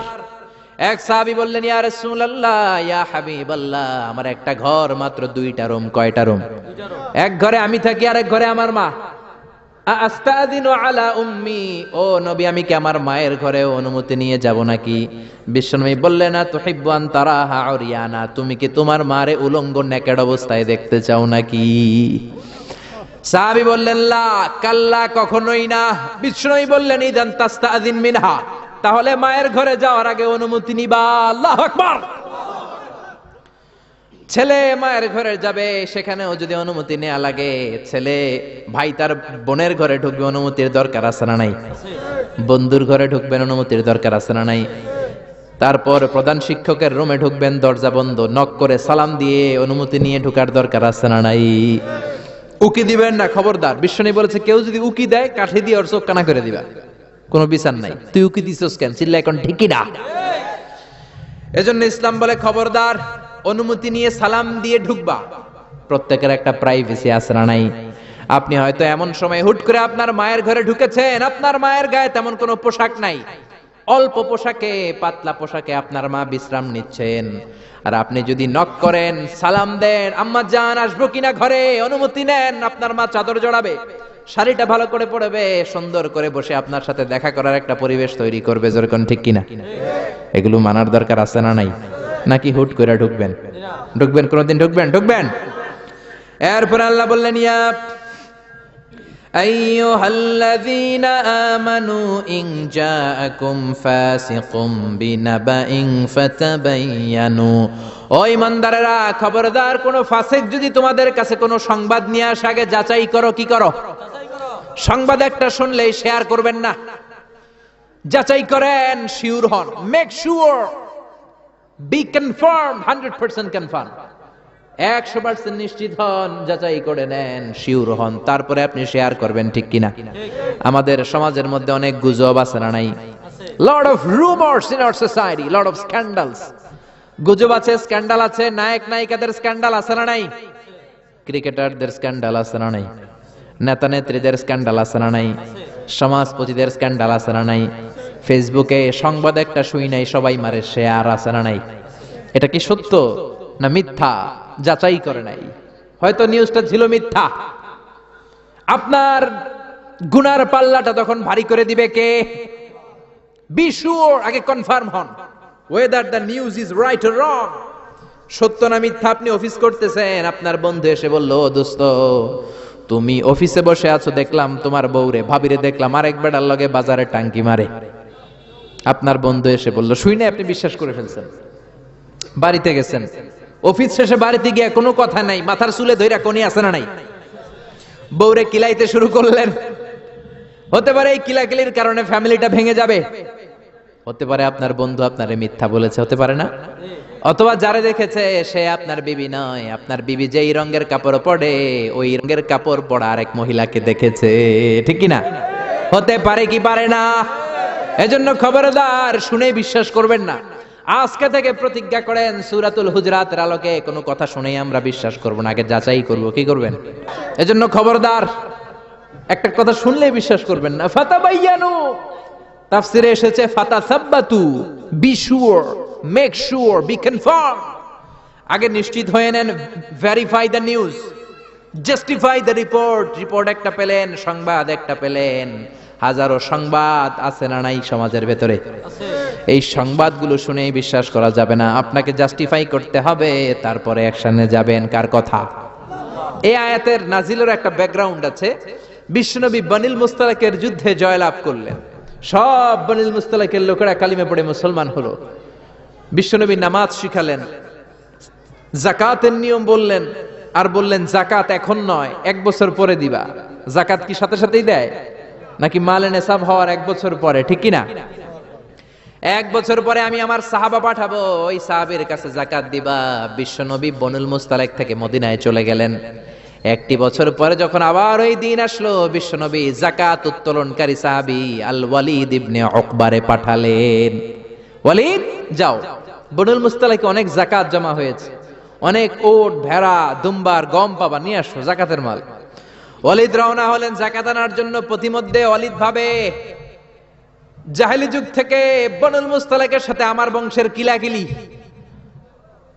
এক সাহাবী বললেন ইয়া রাসূলুল্লাহ, ইয়া হাবিবাল্লাহ, আমার একটা ঘর মাত্র 2টা রুম। কয়টা রুম? এক ঘরে আমি থাকি, আর এক ঘরে আমার মা। আস্তাদিনু আলা উম্মি, ও নবী আমি কি আমার মায়ের ঘরে অনুমতি নিয়ে যাব নাকি? বিশ্বনবী বললেন না তুহিব্বু আন তারাহা উরিয়ানা, তুমি কি তোমার মারে উলঙ্গ নেকেড অবস্থায় দেখতে চাও নাকি? সাহাবী বললেন লা, কাল্লা, কখনোই না। বিশ্বনবী বললেন ইদান তাস্তাদিন মিনহা, তাহলে মায়ের ঘরে যাওয়ার আগে অনুমতি নিবা। আল্লাহু আকবার। ছেলে মায়ের ঘরে যাবে, সেখানেও যদি অনুমতি নেওয়া লাগে, ছেলে ভাই তার বোনের ঘরে ঢুকবে, অনুমতির দরকার আছে না নাই? বন্ধুর ঘরে ঢুকবেন, অনুমতির দরকার আছে না নাই? তারপর প্রধান শিক্ষকের রুমে ঢুকবেন, দরজা বন্ধ, নক করে সালাম দিয়ে অনুমতি নিয়ে ঢোকার দরকার আছে না নাই? উকি দিবেন না, খবরদার। বিশ্বনবী বলেছে কেউ যদি উকি দেয় কাঠি দিয়ে ওর চোখ কানা করে দিবা, কোনো বিচার নাই। তুই উকি দিছস কেন? চিল্লা এখন ঠিকই না। এজন্য ইসলাম বলে খবরদার, অনুমতি নিয়ে সালাম দিয়ে ঢুকবা। প্রত্যেকের একটা প্রাইভেসি আছে না নাই? আপনি হয়তো এমন সময় হুট করে আপনার মায়ের ঘরে ঢুকেছেন, আপনার মায়ের গায়ে তেমন কোনো পোশাক নাই, অল্প পোশাকে, পাতলা পোশাকে আপনার মা বিশ্রাম নিচ্ছেন, আর আপনি যদি নক করেন, সালাম দেন, আম্মা জান আসবো কিনা ঘরে, অনুমতি নেন, আপনার মা চাদর জড়াবে, শাড়িটা ভালো করে পরবে, সুন্দর করে বসে আপনার সাথে দেখা করার একটা পরিবেশ তৈরি করবে। যেরকম ঠিক কিনা? এগুলো মানার দরকার আছে না নাই? নাকি হুট করে ঢুকবেন? ঢুকবেন, কোনদিন ঢুকবেন। এরপর আল্লাহ বললেন, ইয়া আইয়ুহাল্লাযীনা আমানু ইন জাআকুম ফাসিকুম বিনাবাইন ফাতাবায়ানু, ও ঈমানদারেরা খবরদার, কোন ফাসিক যদি তোমাদের কাছে কোনো সংবাদ নিয়ে আসে, আগে যাচাই করো। কি করো? সংবাদ একটা শুনলেই শেয়ার করবেন না, যাচাই করেন, শিওর হন, make sure, be confirm, 100% confirm, 100% নিশ্চিত হন, যাচাই করে নেন, শিওর হন, তারপরে আপনি শেয়ার করবেন। ঠিক কিনা? আমাদের সমাজের মধ্যে অনেক গুজব আছে না নাই? Lot of rumours in our society, lot of scandals. গুজব আছে, স্ক্যান্ডাল আছে, নায়ক নায়িকাদের স্ক্যান্ডাল আছে না নাই? ক্রিকেটারদের স্ক্যান্ডাল আছে না নাই? নেতা নেত্রীদের স্ক্যান্ডাল আছে না নাই? সমাজপতিদের স্ক্যান্ডাল আছে না নাই? ফেসবুকে সংবাদ একটা শুই নাই, সবাই মারে শেয়ার, আছে না নাই? এটা কি সত্য না মিথ্যা যাচাই করে নাই? হয়তো নিউজটা ছিল মিথ্যা। আপনার গুনার পাল্লাটা তখন ভারী করে দিবে কে? বি শিওর, আগে কনফার্ম হন whether the news is right or wrong, সত্য না মিথ্যা। আপনি অফিস করতেছেন, আপনার বন্ধু এসে বলল, দোস্ত তুমি অফিসে বসে আছো, দেখলাম তোমার বউরে, ভাবিরে দেখলাম আরেক বেটার লগে বাজারে টাঙ্কি মারে। আপনার বন্ধু এসে বলল, শুই না, আপনি বিশ্বাস করে ফেলছেন। বাড়িতে গেছেন, অফিস শেষে বাড়িতে গিয়ে কোনো কথা নাই, মাথার চুলে ধইরা কোনি আছে না নাই, বউরে কিলাইতে শুরু করলেন। হতে পারে এই কিলাকিলির কারণে ফ্যামিলিটা ভেঙে যাবে, হতে পারে আপনার বন্ধু আপনারে মিথ্যা বলেছে, হতে পারে না? অথবা যারা দেখেছে সে আপনার বিবি নয়, আপনার বিবি যেই রঙের কাপড় পরে ওই রঙের কাপড় পরা আরেক মহিলাকে দেখেছে। ঠিক কিনা? হতে পারে কি পারে না? এজন্য খবরদার, শুনে বিশ্বাস করবেন না। আজকে থেকে প্রতিজ্ঞা করেন, সূরাতুল হুজরাতের আলোকে কোনো কথা শুনেই আমরা বিশ্বাস করব না, আগে যাচাই করব। কি করবেন? এজন্য খবরদার, একটা কথা শুনলেই বিশ্বাস করবেন না। ফাতাবায়ানু, তাফসিরে এসেছে ফাতাসাব্বাতু, be sure, make sure, be confirm, আগে নিশ্চিত হয়ে নেন, verify the news, justify the report. Report একটা পেলেন, সংবাদ একটা পেলেন, হাজারো সংবাদ আছে না নাই সমাজের ভেতরে? এই সংবাদগুলো শুনেই বিশ্বাস করা যাবে না, আপনাকে জাস্টিফাই করতে হবে, তারপরে অ্যাকশনে যাবেন। কার কথা? এই আয়াতের নাজিলের একটা ব্যাকগ্রাউন্ড আছে। বিশ্বনবী বনিল মুস্তালাকের যুদ্ধে জয়লাভ করলেন, সব বনিল মুস্তালাকের লোকেরা কালিমা পড়ে মুসলমান হলো। বিশ্বনবী নামাজ শিখালেন, যাকাতের নিয়ম বললেন, আর বললেন যাকাত এখন নয়, 1 বছর পরে দিবা। যাকাত কি সাথে সাথেই দেয় নাকি মালে নেসাব হওয়ার 1 বছর পরে? ঠিক কিনা? 1 বছর পরে আমি আমার সাহাবা পাঠাবো, ওই সাহাবীর কাছে যাকাত দিবা। বিশ্বনবী বনুল মুস্তালাক থেকে মদিনায় চলে গেলেন। 1 বছর পরে যখন আবার ওই দিন আসলো, বিশ্বনবী যাকাত উত্তোলনকারী সাহাবী আল ওয়ালিদ ইবনে উকবারে পাঠালেন, ওয়ালিদ যাও, বনুল মুস্তালাকে অনেক যাকাত জমা হয়েছে, অনেক ওট, ভেড়া, দুম্বার, গম পাবা, নিয়ে আসো যাকাতের মাল। ওয়ালিদ রওনা হলেন যাকাত আনার জন্য। প্রতিমধ্যে ওয়ালিদ ভাবে, জাহেলি যুগ থেকে বনুল মুস্তালাকের সাথে আমার বংশের কিলাকিলি,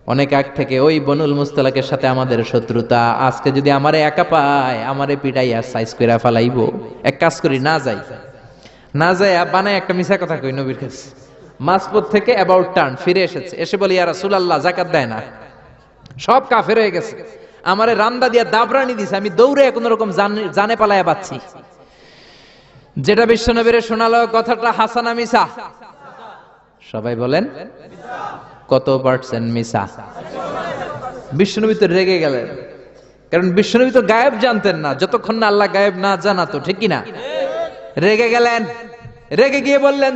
অনেক আগ থেকে ওই বনুল মুস্তালাকের সাথে আমাদের শত্রুতা। আজকে যদি আমারে একা পায়, আমারে পিটাইয়া সাইজ কইরা ফালাইবো। এক কাজ করি, না যাই, না যাই বানায় একটা মিছা কথা কই নবীর কাছে। মাসপত থেকে অ্যাবাউট টার্ন ফিরে এসেছে, এসে বলি, ইয়া রাসূলুল্লাহ যাকাত দেয় না, সব কাফের হয়ে গেছে, আমারে রামদা দিয়া দাবরানি দিছে, আমি দৌড়ে কোন রকম জানে পালায়া বাচ্ছি। যেটা বিশ্বনবীর শোনালো, কথাটা হাসানা মিছা? সবাই বলেন কত পার্সেন্ট মিছা? বিশ্বনবী তো রেগে গেলেন, কারণ বিশ্বনবী তো গায়েব জানতেন না, যতক্ষণ না আল্লাহ গায়েব না জানাতো। ঠিক কিনা? রেগে গেলেন, রেগে গিয়ে বললেন,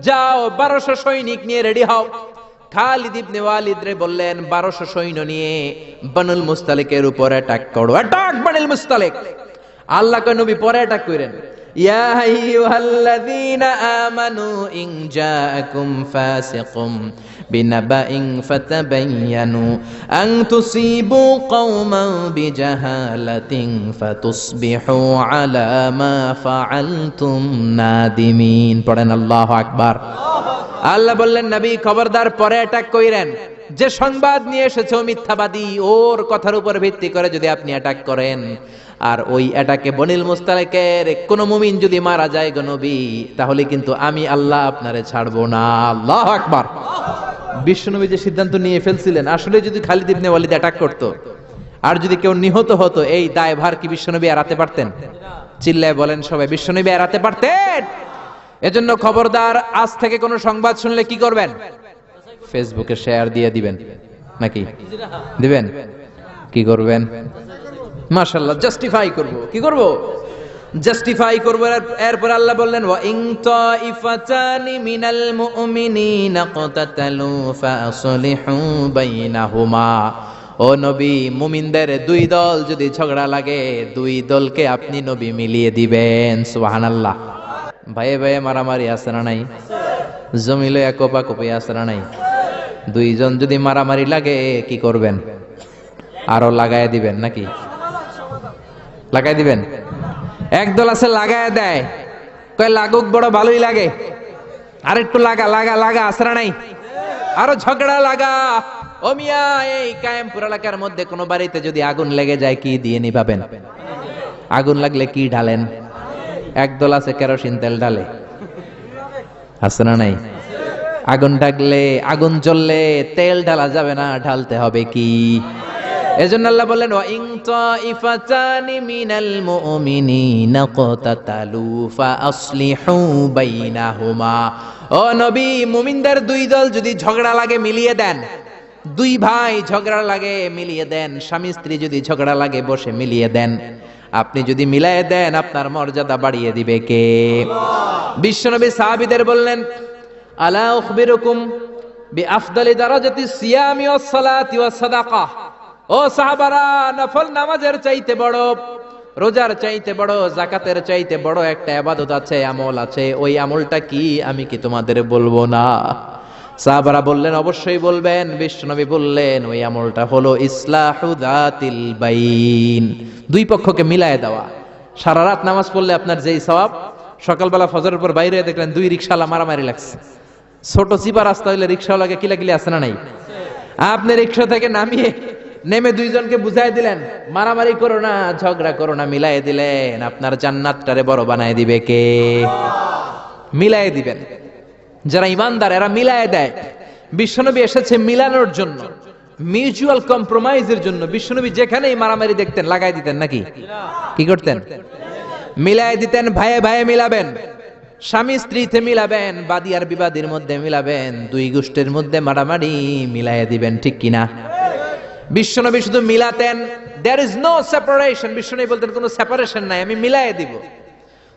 যাও 1200 সৈনিক নিয়ে রেডি হও। খালিদ ইবনে ওয়ালিদ রে বললেন, 1200 সৈন্য নিয়ে বনুল মুস্তালিকের উপরে অ্যাটাক করো। অ্যাটাক বনুল মুস্তালিক। আল্লাহ কয়, নবী পরে অ্যাটাক করেন। ইয়া আইয়ুহাল্লাযীনা আমানু ইন জাআকুম ফাসিকুম বিনাবাইন ফাতাবায়ানু আন তুসিবু কওমান বিজাহালাতিন ফাতুসবিহু আলা মা ফাআলতুম নাদিমিন। পড়েন আল্লাহু আকবার। আল্লাহ বললেন নবী খবরদার পরে অ্যাটাক কইরেন, যে সংবাদ নিয়ে এসেছে ও মিথ্যাবাদী, ওর কথার উপর ভিত্তি করে যদি আপনি অ্যাটাক করেন, আর ওই অ্যাটাকে বনিল মুস্তালিকের কোন মুমিন যদি মারা যায় গো নবী, তাহলে কিন্তু আমি আল্লাহ আপনারে ছাড়বো না। আল্লাহু আকবার। বিশ্বনবী যে সিদ্ধান্ত নিয়ে ফেলছিলেন, আসলে যদি খালিদ ইবনে ওয়ালিদ অ্যাটাক করতো আর যদি কেউ নিহত হতো, এই দায়ভার কি বিশ্বনবী এড়াতে পারতেন? চিল্লায় বলেন সবাই, বিশ্বনবী এড়াতে পারতেন? এজন্য খবরদার, আজ থেকে কোনো সংবাদ শুনলে কি করবেন? ফেসবুকে শেয়ার দিয়ে দিবেন, নাকি দিবেন? কি করবেন? মাশাআল্লাহ, জাস্টিফাই করব। কি করব? জাস্টিফাই করব। এরপর আল্লাহ বললেন ওয়া ইন তাইফাতানি মিনাল মুমিনিনা ক্তাতালু ফাসলিহু বাইনাহুমা। ও নবী, মুমিনদের দুই দল যদি ঝগড়া লাগে, দুই দলকে আপনি নবী মিলিয়ে দিবেন। সুবহানাল্লাহ। ভাইয়ে ভাইয়ে মারামারি আছে না নাই? জমিলে কোপাকুপি আছে না নাই? দুইজন যদি মারামারি লাগে কি করবেন? আরো লাগায় দিবেন, নাকি লাগাই দিবেন? একদল আছে লাগায় দেয়, কয় লাগুক, বড় ভালোই লাগে, আর একটু লাগা লাগা লাগা, আছে না নাই? আরো ঝগড়া লাগা। ও মিয়া, এই কায়েমপুর এলাকার মধ্যে কোন বাড়িতে যদি আগুন লেগে যায়, কি দিয়ে নিভাবেন? আগুন লাগলে কি ঢালেন? একদল আছে কেরোসিন তেল ঢালে, আছে না নাই? আগুন ডাকলে, আগুন জ্বললে তেল ঢালা যাবে না, ঢালতে হবে কি? এজন্য আল্লাহ বললেন ওয়া ইন তাইফাতানি মিনাল মুমিনিনা ক্তাতালু ফাসলিহু বাইনাহুমা। ও নবী, মুমিনদের দুই দল যদি ঝগড়া লাগে মিলিয়ে দেন। দুই ভাই ঝগড়া লাগে মিলিয়ে দেন। স্বামী স্ত্রী যদি ঝগড়া লাগে বসে মিলিয়ে দেন। আপনি যদি মিলায়ে দেন, আপনার মর্যাদা বাড়িয়ে দিবে কে? বিশ্বনবী সাহাবীদের বললেন আলা উখবিরুকুম বিআফদালি দারাজাতিস সিয়ামি ওয়াস সালাতি ওয়াস সাদাকাহ। ও সাহাবারা, নফল নামাজের চাইতে বড়, রোজার চাইতে বড়, যাকাতের চাইতে বড় একটা ইবাদত আছে, আমল আছে। ওই আমলটা কি, আমি কি তোমাদের বলবো না? সাহাবারা বললেন অবশ্যই বলবেন। বিশ্বনবী বললেন ওই আমলটা হলো ইসলাহু যাতিল বাইন, দুই পক্ষকে মিলায়ে দেওয়া। সারা রাত নামাজ পড়লে আপনার যেই সওয়াব, সকালবেলা ফজরের পর বাইরে দেখলেন দুই রিকশাওয়ালা মারামারি লাগছে। ছোট চিপা রাস্তা হইলে রিকশাওয়ালাকে কিলাকিলি আছে না নাই? আপনি রিকশা থেকে নেমে দুইজনকে বুঝাই দিলেন মারামারি করো না, ঝগড়া করো না, মিলাই দিলেন। আপনার জান্নাতটারে বড় বানায় দিবে কে? মিলাই দিবেন। যারা ইমানদার এরা মিলাই দেয়। বিশ্বনবী এসেছে মিলানোর জন্য, মিউচুয়াল কম্প্রোমাইজের জন্য। বিশ্বনবী যেখানেই মারামারি দেখতেন লাগাই দিতেন, নাকি কি করতেন? মিলাই দিতেন। ভাইয়ে ভাইয়ে মিলাবেন, স্বামী স্ত্রীতে মিলাবেন, বাদী আর বিবাদীর মধ্যে মিলাবেন, দুই গোষ্ঠীর মধ্যে মারামারি মিলাই দিবেন, ঠিক কিনা? বিশ্বনবী শুধু মিলাতেন, দেয়ার ইজ নো সেপারেশন। বিশ্বনবী বলতেন কোনো সেপারেশন নাই, আমি মিলাই দিব।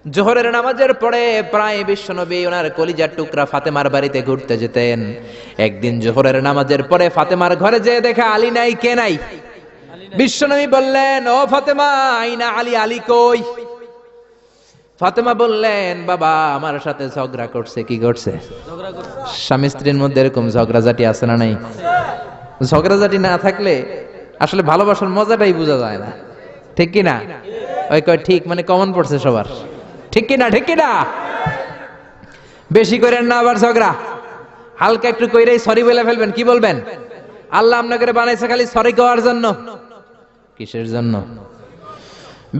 জোহরের নামাজের পরে প্রায় বিশ্বনবী ওনার কলিজার টুকরা ফাতেমার বাড়িতে ঘুরতে যেতেন। একদিন জোহরের নামাজের পরে ফাতেমার ঘরে যেয়ে দেখে আলী নাই। কে নাই? বিশ্বনবী বললেন ও ফাতেমা, আইনা আলী, আলী কই? ফাতেমা বললেন বাবা আমার সাথে ঝগড়া করছে। কি করছে? স্বামী স্ত্রীর মধ্যে এরকম ঝগড়াঝাটি আছে না নাই? ঝগড়াঝাটি না থাকলে আসলে ভালোবাসার মজাটাই বোঝা যায় না, ঠিক কিনা? ওই কয় ঠিক, মানে কমন পড়ছে সবার, ঠিক কিনা? ঠিক কিনা? বেশি করেন না আবার ঝগড়া, হালকা একটু কইরেই সরি বলে ফেলবেন। কি বলবেন? আল্লাহ আপনাকে বানাইছে খালি সরি কওয়ার জন্য, কিসের জন্য?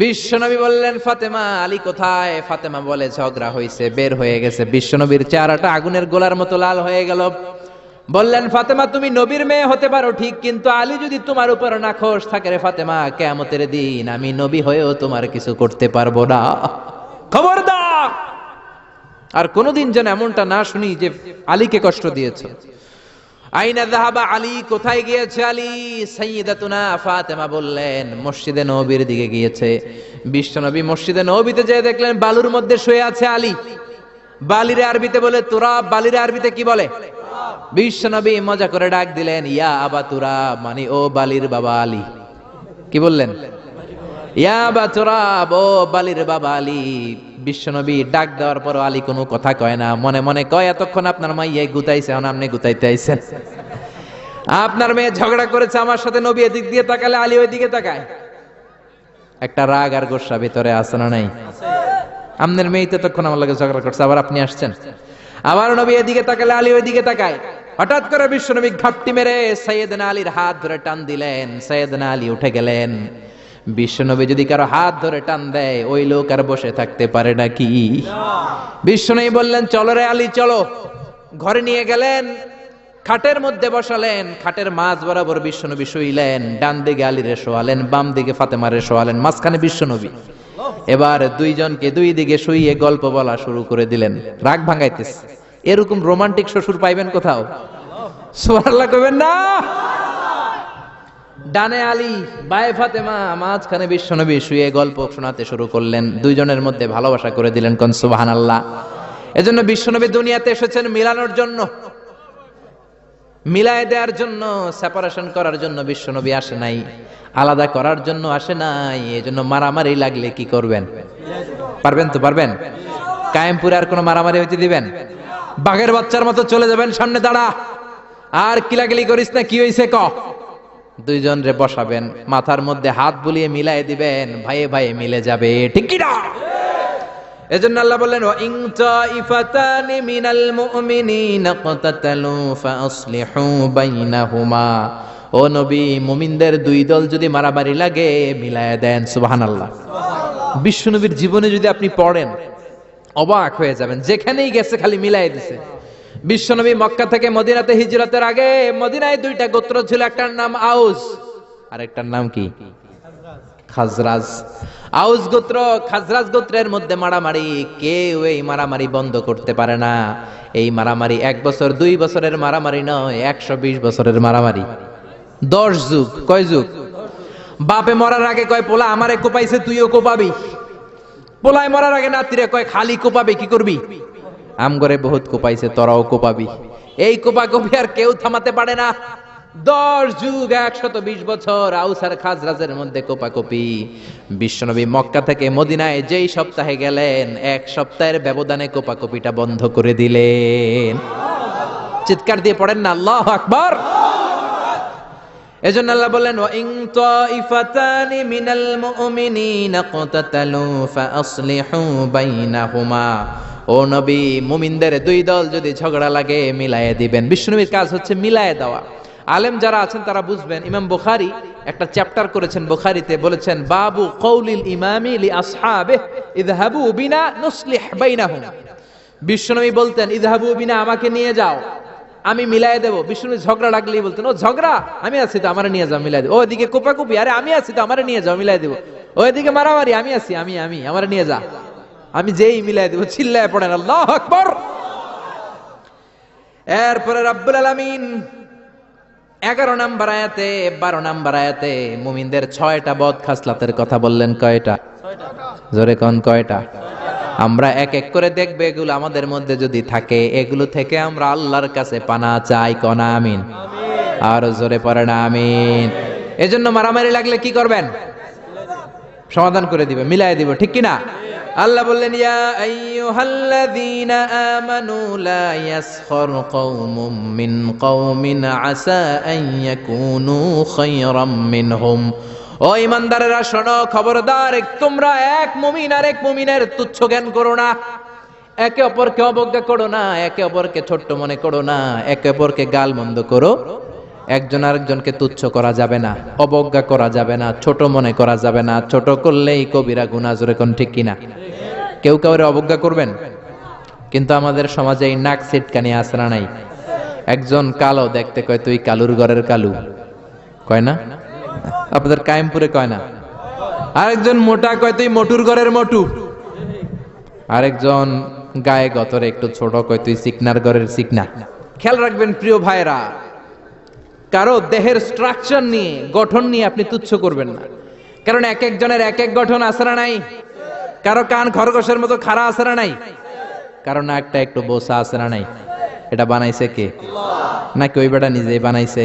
বিশ্বনবী বললেন ফাতেমা, আলী কোথায়? ফাতেমা বলে ঝগড়া হয়েছে, বের হয়ে গেছে। বিশ্বনবীর চেহারাটা আগুনের গোলার মতো লাল হয়ে গেল। বললেন ফাতেমা, তুমি নবীর মেয়ে হতে পারো ঠিক, কিন্তু আলী যদি তোমার উপর নাখোশ থাকে রে ফাতেমা, কিয়ামতের দিন আমি নবী হয়েও তোমার কিছু করতে পারবো না। খবরদার, আর কোনোদিন যেন এমনটা না শুনি যে আলীকে কষ্ট দিয়েছে। আইনা যাহাবা আলী, কোথায় গিয়েছে আলী? সাইয়্যিদাতুনা ফাতেমা বললেন মসজিদে নববীর দিকে গিয়েছে। বিশ্বনবী মসজিদে নববীতে যেয়ে দেখলেন বালুর মধ্যে শুয়ে আছে আলী। বালিরে আরবিতে বলে তুরাব, বালিরে আরবিতে কি বলে? বিশ্বনবী মজা করে ডাক দিলেন ইয়া আবা তুরাব, মানে ও বালির বাবা আলী। কি বললেন? ইয়া আবা তুরাব, ও বালির বাবা আলী। বিশ্বনবী ডাক দেওয়ার পর আলী কোনো কথা কয় না, মনে মনে কয় এতক্ষণ আপনার মাইয়াই গুতাইছে, এখন আপনি গুতাইতে আইছেন। আপনার মেয়ে ঝগড়া করেছে আমার সাথে, নবী এদিক দিয়ে তাকালে আলী ওই দিকে তাকায়। একটা রাগ আর গোসা ভিতরে আছে না নাই? আপনার মেয়ে তো তখন আমার লাগে ঝগড়া করছে, আবার আপনি আসছেন। আমার নবী এদিকে তাকালে আলী ওইদিকে তাকায়। হঠাৎ করে বিশ্বনবী ঘাপটি মেরে সাইয়েদনা আলীর হাত ধরে টান দিলেন, সাইয়েদনা আলী উঠে গেলেন। বিশ্বনবী যদি কারো হাত ধরে টান দেয় ওই লোক আর বসে থাকতে পারে নাকি? বিশ্বনবী বললেন চলো রে আলী চলো। ঘরে নিয়ে গেলেন, খাটের মধ্যে বসালেন, খাটের মাঝ বরাবর বিশ্বনবী শুইলেন, ডান দিকে আলীরে শোয়ালেন, বাম দিকে ফাতেমারে শোয়ালেন, মাঝখানে বিশ্বনবী। এবার দুইজনকে দুই দিকে শুইয়ে গল্প বলা শুরু করে দিলেন। রাগ ভাঙাইতেছে। এরকম রোমান্টিক শ্বশুর পাইবেন কোথাও? সুবহানাল্লাহ কইবেন না? ডানে আলী, বায়ে ফাতেমা, মাঝখানে বিশ্বনবী শুয়ে গল্প শোনাতে শুরু করলেন। দুইজনের মধ্যে ভালোবাসা করে দিলেন। কোন সুবহানাল্লাহ। এজন্য বিশ্বনবী দুনিয়াতে এসেছেন মিলানোর জন্য, মিলায় দেওয়ার জন্য, সেপারেশন করার জন্য বিশ্বনবী আসে নাই, আলাদা করার জন্য আসে নাই। এজন্য মারামারি লাগলে কি করবেন? পারবেন তো? পারবেন? কায়েমপুরে আর কোনো মারামারি হইতে দিবেন? বাঘের বাচ্চার মতো চলে যাবেন, সামনে দাঁড়া, আর কিলাকিলি করিস না, কি হইছে ক। দুইজন রে বসাবেন, মাথার মধ্যে হাত বুলিয়ে মিলাই দিবেন, ভাইয়ে ভাইয়ে মিলে যাবে, ঠিক কি না? এজন্য আল্লাহ বললেন ওয়া ইন তাইফাতানি মিনাল মুমিনিনা ক্তাতালু ফাসলিহু বাইনাহুমা। ও নবী, মুমিনদের দুই দল যদি মারামারি লাগে মিলায়া দেন। সুবহানাল্লাহ। বিশ্বনবীর জীবনে যদি আপনি পড়েন অবাক হয়ে যাবেন, যেখানেই গেছে খালি মিলাই দিছে। বিশ্বনবী মক্কা থেকে মদিনাতে হিজরতের আগে মদিনায় দুইটা গোত্র ছিল, একটার নাম আউস আর একটার নাম কি? খাজরাজ। আউস গোত্র খাজরাজ গোত্রের মধ্যে মারামারি, কেউ এই মারামারি বন্ধ করতে পারে না। এই মারামারি 1 বছর 2 বছরের মারামারি নয়, 120 বছরের মারামারি। 10 যুগ। কয় যুগ? বাপে মরার আগে কয় পোলা আমারে কোপাইছে, তুইও কোপাবি। পোলায় মরার আগে নাতিরে কয় খালি কোপাবে, কি করবি? আমগরে বহুত কোপাইছে, তোরাও কোপাবি। এই কোপাকপি আর কেউ থামাতে পারে না। 10 যুগ 120 বছর আউস আর খাজরাজের মধ্যে কোপাকপি। বিশ্বনবী মক্কা থেকে মদিনায় যেই সপ্তাহে গেলেন, 1 সপ্তাহের ব্যবধানে কোপাকপিটা বন্ধ করে দিলেন। চিৎকার দিয়ে পড়েন না আল্লাহু আকবার। এজন্য আল্লাহ বললেন ওয়া ইন তাইফাতানি মিনাল মুমিনিনা ক্তাতালু ফাসলিহু বাইনাহুমা। ও নবী, মুমিনদের দুই দল যদি ঝগড়া লাগে মিলায়ে দিবেন। বিশ্বনবীর কাজ হচ্ছে মিলায়ে দেওয়া। আলেম যারা আছেন তারা বুঝবেন। ইমাম বুখারী একটা চ্যাপ্টার করেছেন বুখারীতে, বলেছেন বাবু কওলিল ইমামি লি আসহাবিহি ইযহাবু বিনা নুসলিহ বাইনাহুম। বিশ্বনবী বলতেন ইযহাবু বিনা, আমাকে নিয়ে যাও, আমি মিলায়ে দেব। বিশ্বনবী ঝগড়া লাগলেই বলতেন ও ঝগড়া, আমি আছি তো, আমারে নিয়ে যাও, মিলায়ে দেব। ওইদিকে কোপাকুপি, আরে আমি আছি তো, আমারে নিয়ে যাও, মিলায়ে দেব। ওইদিকে মারামারি, আমি আছি, আমি আমারে নিয়ে যা, আমি যেই মিলাই দেব। চিল্লায় পড়েন আল্লাহু আকবার। এরপরে রব্বুল আলামিন 11 নম্বর আয়াতে 12 নম্বর আয়াতে মুমিনদের 6টা বদ খাসলাতের কথা বললেন। কয়টা? জোরে কোন কয়টা? আমরা এক এক করে দেখবে, এগুলো আমাদের মধ্যে যদি থাকে, এগুলো থেকে আমরা আল্লাহর কাছে পানা চাই। কোন আমিন? আর জোরে পড়েন আমিন। এজন্য মারামারি লাগলে কি করবেন? সমাধান করে দিবে, মিলাই দিব, ঠিক কি না? আল্লাহ বললেন ইয়া আইয়ুহাল্লাযীনা আমানু লা ইয়াসখর কওমুম মিন কওমিন আসা আন ইয়াকুনু খায়রাম মিনহুম। ও ঈমানদারেরা শোনো, খবরদার, তোমরা এক মুমিন আর এক মুমিনের তুচ্ছ জ্ঞান করো না, একে অপরকে অবজ্ঞা করো না, একে অপরকে ছোট্ট মনে করো না, একে অপরকে গালমন্দ করো। একজন আরেকজনকে তুচ্ছ করা যাবে না, অবজ্ঞা করা যাবে না, ছোট মনে করা যাবে না। ছোট করলেই কবিরা গুনাহ, জোরে কোন ঠিক কিনা? কেউ কাউরে অবজ্ঞা করবেন? কিন্তু আমাদের সমাজে এই নাক সিটকানি আসরা নাই। একজন কালো দেখতে কয় তুই কালুর ঘরের কালু, কয় না? আপনাদের কায়েমপুরে কয় না? আরেকজন মোটা কয় তুই মোটুর ঘরের মোটু। আরেকজন গায়ে গতরে একটু ছোট কয় তুই চিকনার ঘরের চিকনা। খেয়াল রাখবেন প্রিয় ভাইরা, কারো দেহের স্ট্রাকচার নিয়ে, গঠন নিয়ে আপনি তুচ্ছ করবেন না। কারণ এক একজনের এক এক গঠন আসরা নাই। কারো কান খরগোশের মতো খাড়া আসরা নাই, কারো নাকটা একটু বোসা আসরা নাই। এটা বানাইছে কে? নাকি ওই বেটা নিজেই বানাইছে?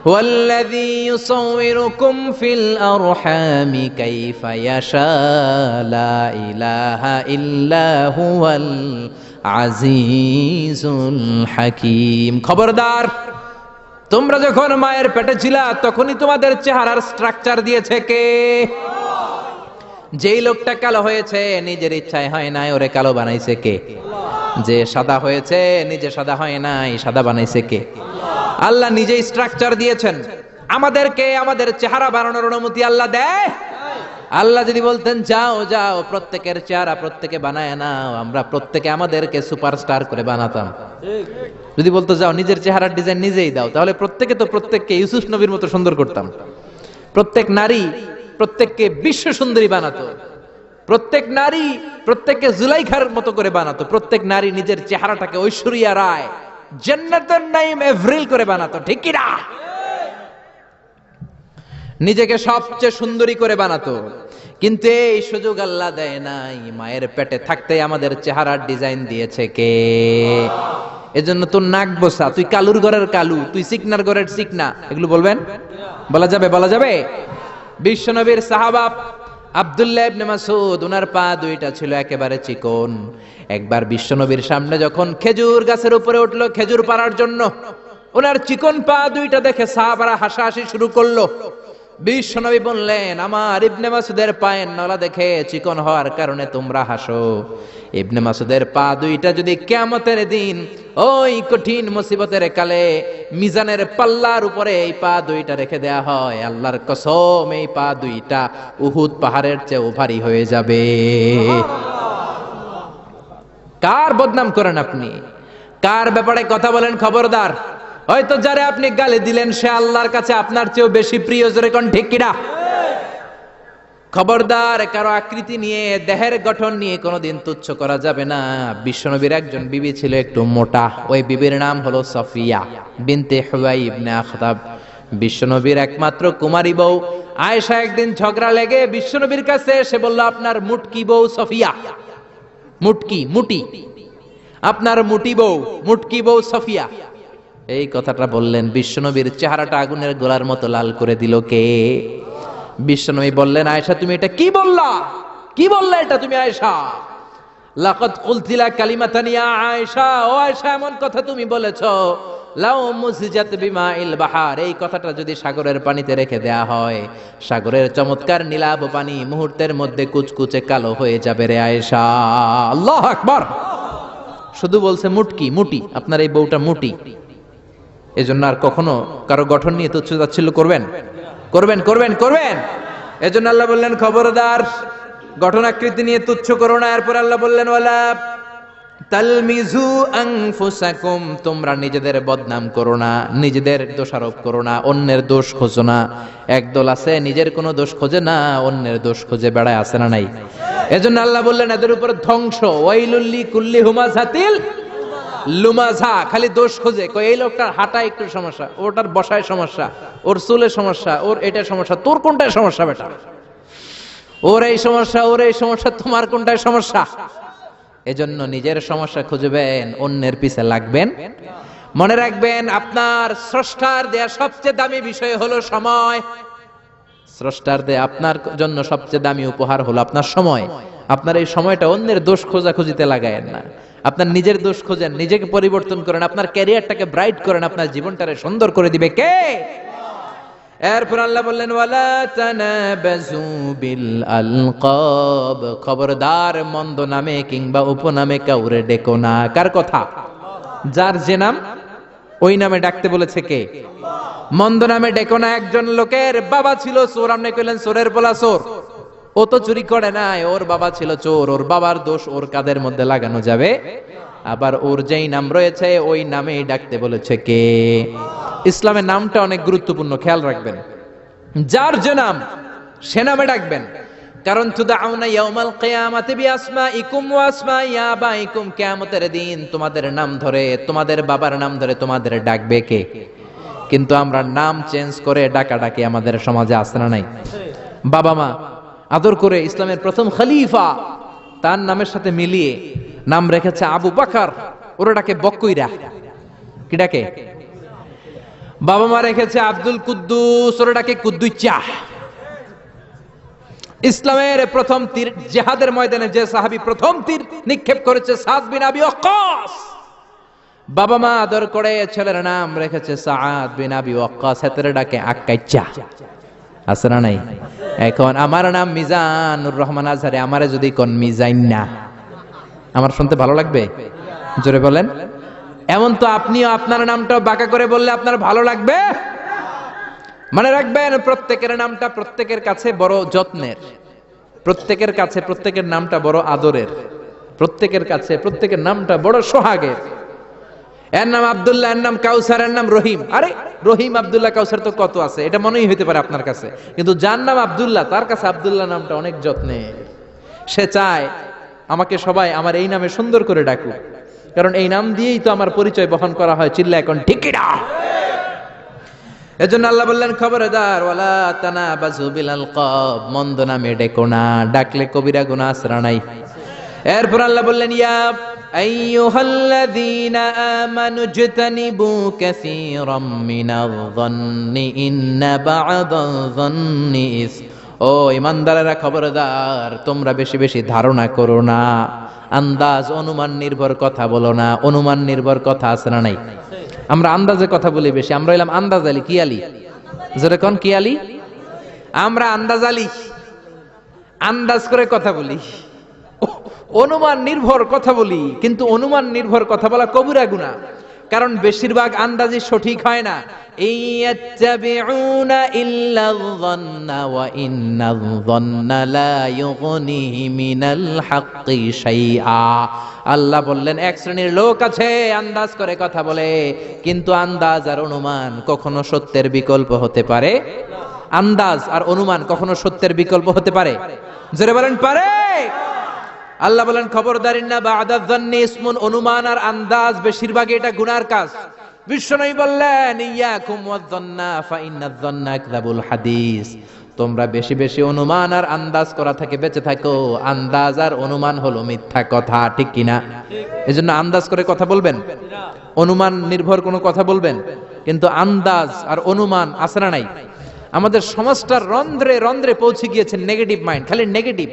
ওয়াল্লাযী ইউসাউইরুকুম ফিল আরহামি কাইফা ইয়াশা লা ইলাহা ইল্লা হুয়াল আজিজুল হাকীম। খবরদার, তোমরা যখন মায়ের পেটে ছিলা তখনই তোমাদের চেহারার স্ট্রাকচার দিয়েছে কে? যেই লোকটা কালো হয়েছে নিজের ইচ্ছায় হয় নাই, ওরে কালো বানাইছে কে? যে সাদা হয়েছে নিজে সাদা হয় নাই, সাদা বানাইছে কে? আল্লাহ নিজেই স্ট্রাকচার দিয়েছেন। আমাদেরকে আমাদের চেহারা বানানোর অনুমতি আল্লাহ দেয়? আল্লাহ যদি বলতেন যাও যাও প্রত্যেকের চেহারা প্রত্যেকে বানায় নাও, আমরা প্রত্যেকে আমাদেরকে সুপারস্টার করে বানাতাম। যদি বলতো যাও নিজের চেহারার ডিজাইন নিজেই দাও, তাহলে প্রত্যেকে তো প্রত্যেককে ইউসুফ নবীর মতো সুন্দর করতাম। প্রত্যেক নারী প্রত্যেককে বিশ্ব সুন্দরী বানাতো, প্রত্যেক নারী প্রত্যেককে জুলাইখার মতো করে বানাতো, প্রত্যেক নারী নিজের চেহারাটাকে ঐশ্বরিয়া রায়, জান্নাতুন নাঈম এভরিল করে বানাতো, ঠিক কি না? নিজেকে সবচেয়ে সুন্দরী করে বানাতো। কিন্তু এই সুযোগ আল্লাহ দেয় নাই। মায়ের পেটে থাকতে আমাদের চেহারার ডিজাইন দিয়েছে কে? এজন্য তোর নাক বসা, তুই কালুর ঘরের কালু, তুই চিকনার ঘরের চিকনা, এগুলো বলবেন? বলা যাবে? বলা যাবে? বিশ্বনবীর সাহাবা আব্দুল্লাহ ইবনে মাসউদ, ওনার পা দুইটা ছিল একেবারে চিকন। একবার বিশ্বনবীর সামনে যখন খেজুর গাছের উপরে উঠলো খেজুর পাড়ার জন্য, ওনার চিকন পা দুইটা দেখে সাহাবারা হাসাহাসি শুরু করলো। বিশ্বনবী বললেন, আমার ইবনে মাসউদের পায়ের নলা দেখে চিকন হওয়ার কারণে তোমরা হাসো। ইবনে মাসউদের পা দুইটা যদি কিয়ামতের দিন ওই কঠিন মুসিবতের কালে মিজানের পাল্লার উপরে এই পা দুইটা রেখে দেয়া হয়, আল্লাহর কসম এই পা দুইটা উহুদ পাহাড়ের চেয়ে ভারী হয়ে যাবে। কার বদনাম করেন আপনি? কার ব্যাপারে কথা বলেন? খবরদার। হয়তো যারে আপনি গালি দিলেন সে আল্লাহর কাছে আপনার চেয়েও বেশি প্রিয়, জোরে কোন ঠিক কিনা? খবরদার, কারো আকৃতি নিয়ে দেহের গঠন নিয়ে কোনোদিন তুচ্ছ করা যাবে না। বিশ্বনবীর একজন বিবি ছিল একটু মোটা, ওই বিবির নাম হলো সফিয়া বিনতে হুয়াই ইবনে আখতাব। বিশ্বনবীর একমাত্র কুমারী বউ আয়েশা একদিন ঝগড়া লেগে বিশ্বনবীর কাছে এসে বলল, আপনার মুটকি বউ সফিয়া, মুটি আপনার মুটি বউ, মুটকি বউ সফিয়া। এই কথাটা বললেন, বিশ্বনবীর চেহারাটা আগুনের গোলার মতো লাল করে দিল কে? বিশ্বনবী বললেন, আয়েশা তুমি এটা কি বললা? কি বললা এটা তুমি আয়েশা? লাকাদ কুলতিলা কালিমাতান ইয়া আয়েশা, ও আয়েশা এমন কথা তুমি বলেছো, লাউ মুসিজাত বিমাইল বাহার, এই কথাটা যদি সাগরের পানিতে রেখে দেয়া হয়, সাগরের চমৎকার নীলাভ পানি মুহূর্তের মধ্যে কুচকুচে কালো হয়ে যাবে রে আয়েশা। আল্লাহু আকবার। শুধু বলছে মুটি, আপনার এই বউটা মুটি। এজন্য আর কখনো কারো গঠন নিয়ে তুচ্ছ তাচ্ছিল্য করবেন? এজন্য আল্লাহ বললেন, খবরদার, গঠন আকৃতি নিয়ে তুচ্ছ করো না। এরপর আল্লাহ বললেন, ওয়ালা তালমিজু আনফুসাকুম, তোমরা নিজেদের বদনাম করো না, নিজেদের দোষারোপ করো না, অন্যের দোষ খোঁজো না। একদল আছে নিজের কোনো দোষ খোঁজে না, অন্যের দোষ খোঁজে বেড়ায়, আছে না নাই? এজন্য আল্লাহ বললেন, এদের উপর ধ্বংস। ওয়াইলুল কুল্লি হুমাযাতিল লুমাজা, খালি দোষ খোঁজে। এই লোকটার হাঁটা একটু সমস্যা, ওটার বসায় সমস্যা, ওর চুলে সমস্যা, ওর এটা সমস্যা, তোর কোনটায় সমস্যা বেটা? ওর এই সমস্যা, তোমার কোনটায় সমস্যা? এজন্য নিজের সমস্যা খুঁজবেন, অন্যের পিছে লাগবেন। মনে রাখবেন, আপনার স্রষ্টার দেয়া সবচেয়ে দামি বিষয় হলো সময়। স্রষ্টার দেয়া আপনার জন্য সবচেয়ে দামি উপহার হলো আপনার সময়। আপনার এই সময়টা অন্যের দোষ খোঁজাখুঁজিতে লাগায়েন না, আপনার নিজের দোষ খোঁজেন, নিজেকে পরিবর্তন করেন, আপনার ক্যারিয়ারটাকে ব্রাইট করেন, আপনার জীবনটারে সুন্দর করে দিবে কে? এরপর আল্লাহ বললেন, ওয়ালা তানাবাজু বিল আলকাব, খবরদার মন্দ নামে কিংবা উপনামে কাউরে ডেকো না। কার কথা? যার যে নাম ওই নামে ডাকতে বলেছে কে? মন্দ নামে ডেকো না। একজন লোকের বাবা ছিল চোর, আপনি কইলেন চোরের পোলা চোর, ও তো চুরি করে নাই, ওর বাবা ছিল চোর, ওর বাবার দোষ ওর কাঁধের মধ্যে লাগানো যাবে? আবার ওর যেই নাম রয়েছে ওই নামেই ডাকতে বলেছে কে? ইসলামের নামটা অনেক গুরুত্বপূর্ণ, খেয়াল রাখবেন। যার যে নাম সে নামে ডাকবেন। কারণ তুদাউনা ইয়াউমাল কিয়ামাতি বিআসমাইকুম ওয়া আসমাই আবাইকুম, কিয়ামতের দিন তোমাদের নাম ধরে, তোমাদের বাবার নাম ধরে তোমাদের ডাকবে কে? কিন্তু আমরা নাম চেঞ্জ করে ডাকাডাকি আমাদের সমাজে আছে না নাই? বাবা মা আদর করে ইসলামের প্রথম খলিফা তার নামের সাথে মিলিয়ে নাম রেখেছে আবু বকর, ওরা ডাকে বকইরা। কি ডাকে? বাবা মা রেখেছে আব্দুল কুদ্দুস, ওরা ডাকে কুদ্দুচ্চা। ইসলামের প্রথম তীর জিহাদের ময়দানে যে সাহাবী প্রথম তীর নিক্ষেপ করেছে সাদ বিন আবি ওয়াক্কাস, বাবা মা আদর করে ছেলের নাম রেখেছে সাদ বিন আবি ওয়াক্কাস, হেতরে ডাকে আক্কাইচা। আছে না নাই? এখন আমার নাম মিজানুর রহমান আজহারি, আমারে যদি কোন মিজাইন না, আমার শুনতে ভালো লাগবে? জোরে বলেন। এমন তো আপনিও আপনার নামটাও বাঁকা করে বললে আপনার ভালো লাগবে? মনে রাখবেন, প্রত্যেকের নামটা প্রত্যেকের কাছে বড় যত্নের, প্রত্যেকের কাছে প্রত্যেকের নামটা বড় আদরের, প্রত্যেকের কাছে প্রত্যেকের নামটা বড় সোহাগের। এর নাম আব্দুল্লাহ, এর নাম কাউসার, এর নাম রহিম। আরে রহিম, আব্দুল্লাহ, কাউসার তো কত আছে, এটা মনেই হইতে পারে আপনার কাছে, কিন্তু যার নাম আব্দুল্লাহ তার কাছে আব্দুল্লাহ নামটা অনেক যত্নের। সে চায় আমাকে সবাই আমার এই নামে সুন্দর করে ডাকুক, কারণ এই নাম দিয়েই তো আমার পরিচয় বহন করা হয়। চিল্লা এখন ঠিক কিনা? এজন্য আল্লাহ বললেন, খবরদার, ওয়ালা তানাবাজু বিল আলকাব, মন্দ নামে ডেকো না, ডাকলে কবিরা গুনাহ আসরা নাই। এরপর আল্লাহ বললেন, ইয়া আইয়ুহাল্লাযীনা আমানু জতানিবু কাসীরাম মিনায-যন্নি ইন্না বা'দায-যন্নি ইসম। ও ইমানদারেরা, খবরদার, তোমরা বেশি বেশি ধারণা করো না, আন্দাজ অনুমান নির্ভর কথা বলো না। অনুমান নির্ভর কথা আছে না নাই? আমরা আন্দাজে কথা বলি বেশি। আমরা হইলাম আন্দাজ আলী। কি আলী? যেরকম কি আলী? আমরা আন্দাজ আলী, আন্দাজ করে কথা বলি, অনুমান নির্ভর কথা বলি। কিন্তু অনুমান নির্ভর কথা বলা কবিরা গুনাহ, কারণ বেশিরভাগ আন্দাজই সঠিক হয় না। ইয়াত্তাবিউনা ইল্লায-যন্না ওয়া ইন্নায-যন্না লা ইউগনি মিনাল হাক্কি শাইআ। আল্লাহ বললেন, এক শ্রেণীর লোক আছে আন্দাজ করে কথা বলে, কিন্তু আন্দাজ আর অনুমান কখনো সত্যের বিকল্প হতে পারে? আন্দাজ আর অনুমান কখনো সত্যের বিকল্প হতে পারে? জোরে বলেন, পারে? আল্লাহ বলেন, খবরদার, ইন্না বা'দায-যন্নি ইসমুন, অনুমান আর আন্দাজ বেশিরভাগ এটা গুনার কাজ। বিশ্বনবী বললেন, ইয়াকুম ওয়ায-যন্না ফা ইন্নায-যন্না আকযাবুল হাদিস। তোমরা বেশি বেশি অনুমান আর আন্দাজ করা থেকে বেঁচে থাকো, আন্দাজ আর অনুমান হলো মিথ্যা কথা। ঠিক কিনা? এজন্য আন্দাজ করে কথা বলবেন, অনুমান নির্ভর কোনো কথা বলবেন, কিন্তু আন্দাজ আর অনুমান আছে না নাই? আমাদের সমাজটার রন্ধ্রে রন্ধ্রে পৌঁছে গিয়েছে নেগেটিভ মাইন্ড, খালি নেগেটিভ।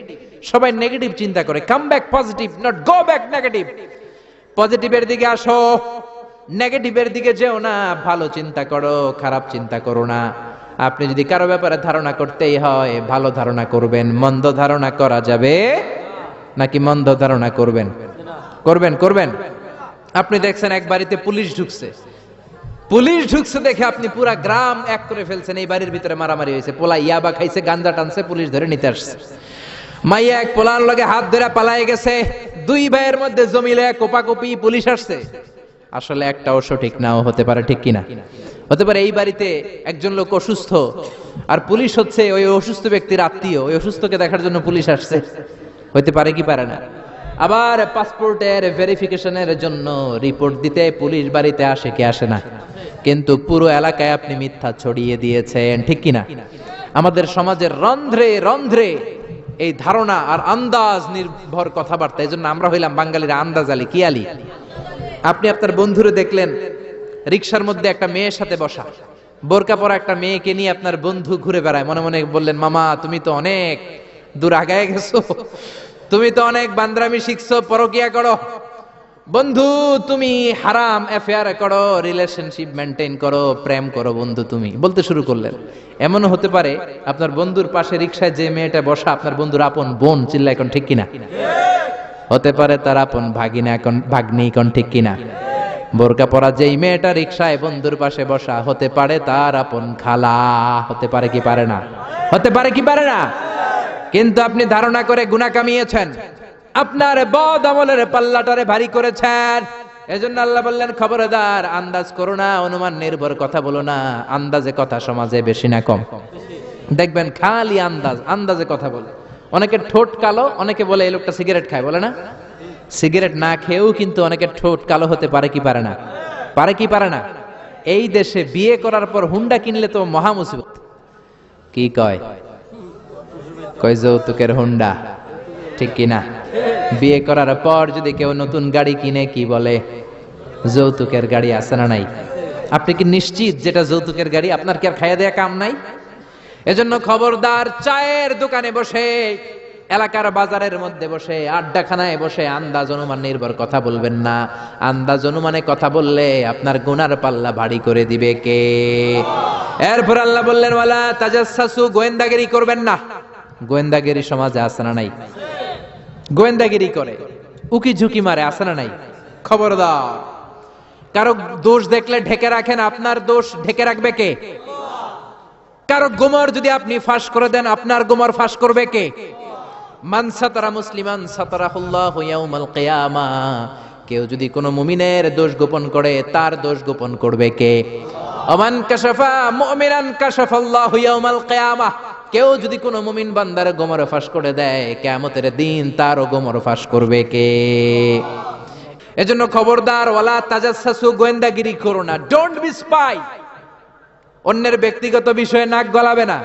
সবাই নেগেটিভ চিন্তা করে। Come back positive, not go back negative. পজিটিভের দিকে আসো, নেগেটিভের দিকে যেও না। ভালো চিন্তা করো, খারাপ চিন্তা করো না। আপনি যদি কারো ব্যাপারে ধারণা করতেই হয়, ভালো ধারণা করবেন। মন্দ ধারণা করা যাবে নাকি? মন্দ ধারণা করবেন? করবেন। আপনি দেখছেন এক বাড়িতে পুলিশ ঢুকছে, পুলিশ ঢুকছে দেখে আপনি পুরা গ্রাম এক করে ফেলছেন। এই বাড়ির ভিতরে মারামারি হয়েছে, পোলা ইয়াবা খাইছে, গাঞ্জা টানছে, পুলিশ ধরে নিতে আসছে। মাইয়া এক পোলার লগে হাত ধরে পালায়ে গেছে, দুই ভাইয়ের মধ্যে জমিলে কোপাকুপি, পুলিশ আসছে। আসলে একটাও সঠিক নাও হতে পারে। ঠিক কিনা? হতে পারে এই বাড়িতে একজন লোক অসুস্থ, আর পুলিশ হচ্ছে ওই অসুস্থ ব্যক্তির আত্মীয়, ওই অসুস্থকে দেখার জন্য পুলিশ আসছে। হতে পারে কি পারে না? আবার পাসপোর্টের ভেরিফিকেশনের জন্য রিপোর্ট দিতে পুলিশ বাড়িতে আসে কি আসে না? কিন্তু পুরো এলাকায় আপনি মিথ্যা ছড়িয়ে দিয়েছেন। ঠিক কিনা? আমাদের সমাজের রন্ধ্রে রন্ধ্রে এই ধারণা আর আন্দাজ নির্ভর কথাবার্তা। এই জন্য আমরা হইলাম বাঙালিরা আন্দাজ আলী। কি আলী? আপনি আপনার বন্ধুরে দেখলেন রিকশার মধ্যে একটা মেয়ের সাথে বসা, বোরকা পরা একটা মেয়েকে নিয়ে আপনার বন্ধু ঘুরে বেড়ায়। মনে মনে বললেন, মামা তুমি তো অনেক দূর আগায় গেছো, তুমি তো অনেক বান্দরামি শিখছো, পরকিয়া করো। বন্ধু তুমি হারাম অ্যাফেয়ার করো, রিলেশনশিপ মেনটেন করো, প্রেম করো বন্ধু তুমি, বলতে শুরু করলেন। এমনও হতে পারে আপনার বন্ধুর পাশে রিকশায় যে মেয়েটা বসা আপনার বন্ধুর আপন বোন। চিল্লা এখন ঠিক কিনা? হতে পারে তার আপন ভাগিনা, এখন ভাগ্নি। এখন ঠিক কিনা? বোরকা পরা যেই মেয়েটা রিকশায় বন্ধুর পাশে বসা, হতে পারে তার আপন খালা। হতে পারে কি পারে না? হতে পারে কি পারে না? কিন্তু আপনি ধারণা করে গুনাহ কামিয়েছেন, আপনার বদ আমলের পাল্লাটারে ভারী করেছেন। এজন্য আল্লাহ বললেন, খবরদার, আন্দাজ করো না, অনুমান নির্ভর কথা বলো না। আন্দাজে কথা সমাজে বেশি না কম? দেখবেন খালি আন্দাজ, আন্দাজে কথা বলে। অনেকের ঠোঁট কালো, অনেকে বলে এই লোকটা সিগারেট খায়, বলে না? সিগারেট না খেয়েও কিন্তু অনেকের ঠোঁট কালো হতে পারে কি পারে না? পারে কি পারে না? এই দেশে বিয়ে করার পর হুন্ডা কিনলে তো মহা মুসিবত। কি কয়? কয় যৌতুকের হুন্ডা। ঠিক কিনা? বিয়ে করার পর যদি কেউ নতুন গাড়ি কিনে, কি বলে? যৌতুকের গাড়ি। আছে না নাই? আপনি কি নিশ্চিত যেটা যৌতুকের গাড়ি? আপনার কি আর খাইয়া দেয়া কাম নাই? এজন্য খবরদার, চায়ের দোকানে বসে, এলাকার বাজারের মধ্যে বসে, আড্ডাখানায় বসে আন্দাজ অনুমান নির্ভর কথা বলবেন না। আন্দাজ অনুমানে কথা বললে আপনার গুনার পাল্লা ভারী করে দিবে কে? এরপর আল্লাহ বললেন, ওয়ালা তাজাসসু, গোয়েন্দাগিরি করবেন না। গোয়েন্দাগিরি সমাজে আছে না নাই? গোয়েন্দাগিরি করে, উকি ঝুঁকি মারে, আছে না নাই? খবরদার, কারো দোষ দেখলে ঢেকে রাখেন, আপনার দোষ ঢেকে রাখবে কে? কারো গোমর যদি আপনি ফাঁস করে দেন, আপনার গোমর ফাঁস করবে কে? মান সাতারা মুসলিমান সাতারাহুল্লাহু ইয়াউমাল কিয়ামা, কেউ যদি কোনো মুমিনের দোষ গোপন করে, তার দোষ গোপন করবে কে? ওমান কাশাফা মুমিনান কাশাফাল্লাহু ইয়াউমাল কিয়ামা, কেউ যদি কোনো মুমিন বান্দার গোমর ফাঁস করে দেয়, কিয়ামতের দিন তারও গোমর ফাঁস করবে কে? এজন্য খবরদার, ওয়ালা তাজাসসু, গোয়েন্দাগিরি করো না, ডোন্ট বি স্পাই। অন্যের ব্যক্তিগত বিষয়ে নাক গলাবে না।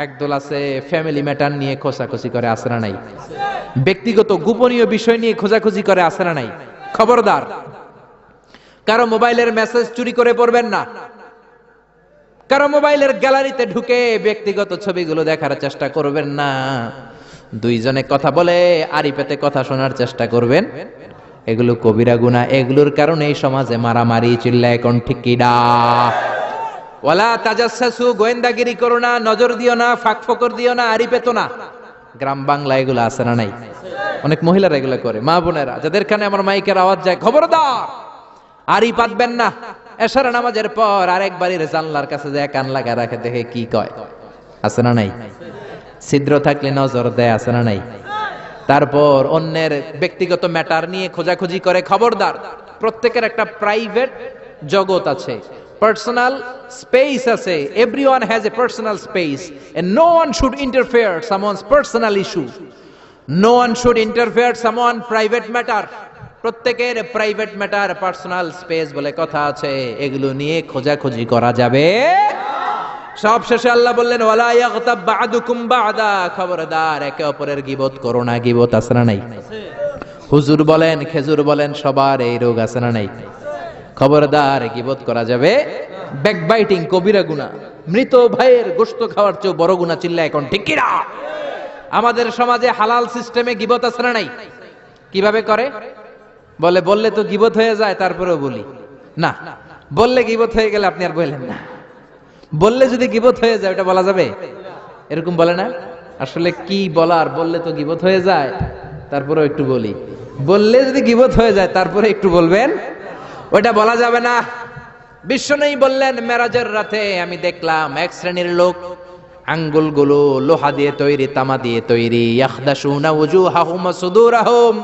একদল আছে ফ্যামিলি ম্যাটার নিয়ে খোঁচাখুচি করে, আছে না নাই? ব্যক্তিগত গোপনীয় বিষয় নিয়ে খোঁজাখুঁজি করে, আছে না নাই? খবরদার, কারো মোবাইলের মেসেজ চুরি করে পড়বেন না। কারো মোবাইলের গ্যালারিতে ঢুকে ব্যক্তিগত ছবিগুলো দেখার চেষ্টা করবেন না। দুইজনে কথা বলে আড়ি পেতে কথা শোনার চেষ্টা করবেন, এগুলো কবিরা গুনাহ। এগুলোর কারণে এই সমাজে মারামারি, চিল্লায় কোন ঠিক কিনা? ওয়ালা তাজাসসু, গোয়েন্দাগিরি করো না, নজর দিও না, ফাঁক ফকর দিও না, আড়ি পেতো না। গ্রাম বাংলা এগুলো আছে না নাই? অনেক মহিলারা এগুলো করে। মা বোনেরা, যাদের কানে আমার মাইকের আওয়াজ যায়, খবরদার, আড়ি পাতবেন না। এশারা নামাজের পর আরেক বাড়ির জানলার কাছে যায় কান লাগা রাখে, দেখে কি কয়, আছে না নাই? ছিদ্র থাকলে নজর দেয়, আছে না নাই? তারপর অন্যের ব্যক্তিগত ম্যাটার নিয়ে খোঁজাখুঁজি করে। খবরদার, প্রত্যেকের একটা প্রাইভেট জগৎ আছে, পার্সোনাল স্পেস আছে। Everyone has a personal space and no one should interfere someone's personal issue. No one should interfere someone private matter. প্রত্যেকের প্রাইভেট ম্যাটার, পার্সোনাল স্পেস বলে কথা আছে, এগুলো নিয়ে খোঁজাখুঁজি করা যাবে। সব শেষে আল্লাহ বললেন, ওয়ালা ইয়াগতাব বা'দুকুম বা'দা, খবরদার, একে অপরের গীবত করো না। গীবত আছে না নাই? হুজুর বলেন, খেজুর বলেন, সবার এই রোগ আছে না নাই? খবরদার, গীবত করা যাবে। ব্যাকবাইটিং কবিরা গুনাহ, মৃত ভাইয়ের গোশত খাওয়ার চেয়ে বড় গুনাহ, চিল্লায় এখন ঠিক কিনা? আমাদের সমাজে হালাল সিস্টেমে গীবত আছে না নাই? কিভাবে করে? বললে তো গীবত হয়ে যায়, তারপরেও বলি না। বললে গীবত হয়ে গেলে আপনি আর বললেন না। বললে যদি গীবত হয়ে যায়, ওটা বলা যাবে? এরকম বলে না? আসলে কি বলার, বললে তো গীবত হয়ে যায়, তারপরেও একটু বলি। বললে যদি গীবত হয়ে যায়, তারপরে একটু বলবেন, ওটা বলা যাবে না। বিশ্বনবী বললেন, মেরাজের রাতে আমি দেখলাম এক শ্রেণীর লোক, আঙ্গুলগুলো লোহা দিয়ে তৈরি, তামা দিয়ে তৈরি, ইয়াখদাশুনা ওয়ুজুহাহুম ওয়া সুদুরাহুম,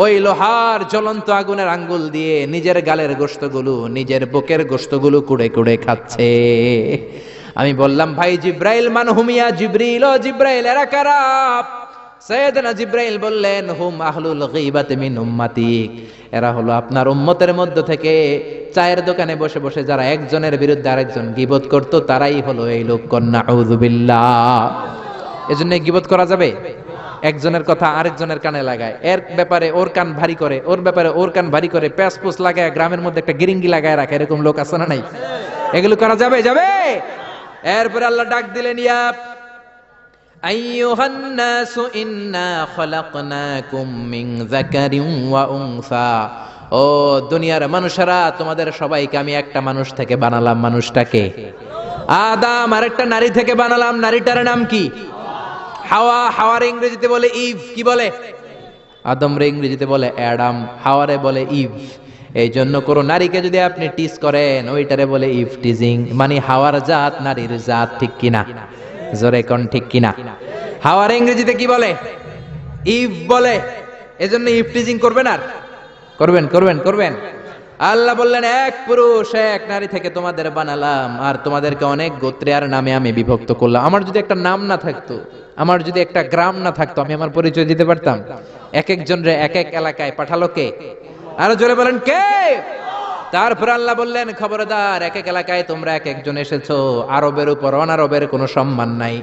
ওই লোহার জ্বলন্ত আগুনের আঙ্গুল দিয়ে নিজের গালের গোশতগুলো, নিজের বুকের গোশতগুলো কুড়ে কুড়ে খাচ্ছে। আমি বললাম, ভাই জিব্রাইল, মান হুমিয়া জিবরিল, ও জিব্রাইল, এরা কারা? সাইয়েদনা জিব্রাইল বললেন, হুম আহলুল গীবাতি মিন উম্মতিক, এরা হলো আপনার উম্মতের মধ্য থেকে চায়ের দোকানে বসে বসে যারা একজনের বিরুদ্ধে আরেকজন গীবত করত, তারাই হলো এই লোক। নাউযু বিল্লাহ। এজন্য গীবত করা যাবে? একজনের কথা আরেকজনের কানে লাগায়, এর ব্যাপারে ওর কান ভারী করে, ওর ব্যাপারে ওর কান ভারী করে, প্যাসপুস লাগায়, গ্রামের মধ্যে একটা গিরিঙ্গি লাগায় রাখে, এরকম লোক আছে না নাই? এগুলো করা যাবে? যাবে। এরপরে আল্লাহ ডাক দিলেন, ইয়া আইয়ুহান নাসু ইন্না খলাকনাকুম মিন যাকারিন ওয়া উনসা, ও দুনিয়ার মানুষেরা, তোমাদের সবাইকে আমি একটা মানুষ থেকে বানালাম। মানুষটাকে আদম, আরেকটা নারী থেকে বানালাম। নারীটার নাম কি? হাওয়া। হাওয়ার ইংরেজিতে বলে ইভ। কি বলে? আদম রে ইংরেজিতে বলে অ্যাডাম, হাওয়ারে বলে ইভ। এই জন্য কোন নারীকে যদি আপনি টিজ করেন, ওইটারে বলে ইভ টিজিং, মানে হাওয়ার জাত নারীর জাত। ঠিক কিনা? জোরে কোন ঠিক কিনা? হাওয়ার ইংরেজিতে কি বলে? ইভ বলে। এজন্য ইভ টিজিং করবেন। আর করবেন করবেন করবেন। আল্লাহ বললেন, এক পুরুষ এক নারী থেকে তোমাদের বানালাম, আর তোমাদেরকে অনেক গোত্রে আর নামে আমি বিভক্ত করলাম। আমার যদি একটা নাম না থাকতো, আমার যদি একটা গ্রাম না থাকতো, আমি আমার পরিচয় দিতে পারতাম? এক একজন রে এক এক এলাকায় পাঠালো কে? আরো জোরে বলেন, কে? তারপর আল্লাহ বললেন, খবরদার, এক এক এলাকায় তোমরা এক একজন এসেছো, আরবের উপর অনারবের কোনো সম্মান নাই,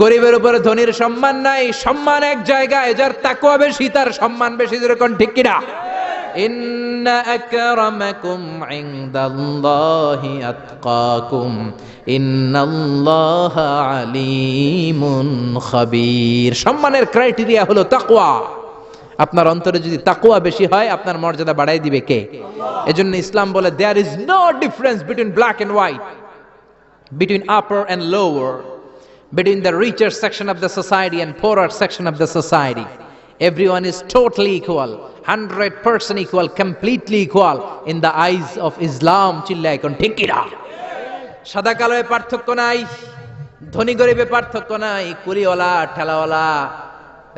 গরিবের উপর ধনীর সম্মান নাই। সম্মান এক জায়গায়, যার তাকওয়া বেশি তার সম্মান বেশি। যেরকম ঠিক কিনা? ইন্না আকরামাকুম ইনদাল্লাহি আতকাকুম ইন্নাল্লাহা আলিমুন খাবীর। সম্মানের ক্রাইটেরিয়া হলো তাকওয়া। আপনার অন্তরে যদি তাকওয়া বেশি হয়, আপনার মর্যাদা বাড়াই দিবে কে? এজন্য ইসলাম বলে, there is no difference between black and white, between upper and lower, between the richer section of the society and poorer section of the society. Everyone is totally equal, 100% equal, completely equal in the eyes of Islam. চিল্লায় কোন ঠিক কিনা? সাদা কালোয় পার্থক্য নাই, ধনী গরিবে পার্থক্য নাই, কুলিওয়ালা ঠেলাওয়ালা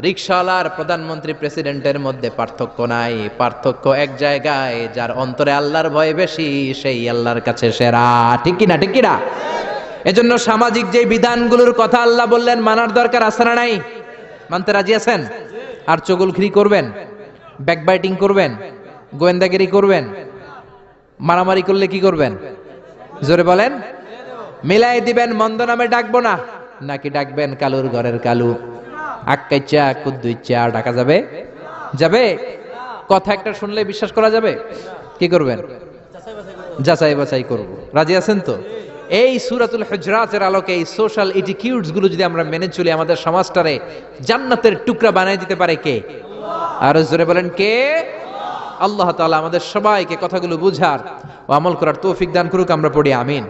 রিকশাওয়ালার প্রধানমন্ত্রী প্রেসিডেন্টের মধ্যে পার্থক্য নাই। পার্থক্য এক জায়গায়, যার অন্তরে আল্লাহর ভয় বেশি সেই আল্লাহর কাছে সেরা। ঠিক কিনা? ঠিক কিনা? এজন্য সামাজিক যে বিধানগুলোর কথা আল্লাহ বললেন মানার দরকার আছে না নাই? মানতে রাজি আছেন? আর চগলখড়ি করবেন, ব্যাকবাইটিং করবেন, গোয়েন্দাগিরি করবেন, মারামারি করলে কি করবেন? জোরে বলেন। মিলাই দিবেন, মন্দ নামে ডাকবো না, নাকি ডাকবেন কালুর ঘরের কালু? আক্কাইচা কুদ্দুইচা ডাকা যাবে? যাবে? কথা একটা শুনলে বিশ্বাস করা যাবে? কি করবেন? যাচাই বাছাই করব। রাজি আছেন তো? এই সূরাতুল হুজরাতের আলোকে এই সোশ্যাল এটিকিউটস গুলো যদি আমরা মেনে চলি, আমাদের সমাজটারে জান্নাতের টুকরা বানিয়ে দিতে পারে কে? আর জোরে বলেন কে? আল্লাহ তাআলা আমাদের সবাইকে কথাগুলো বুঝার ও আমল করার তৌফিক দান করুক। আমরা পড়ি আমিন।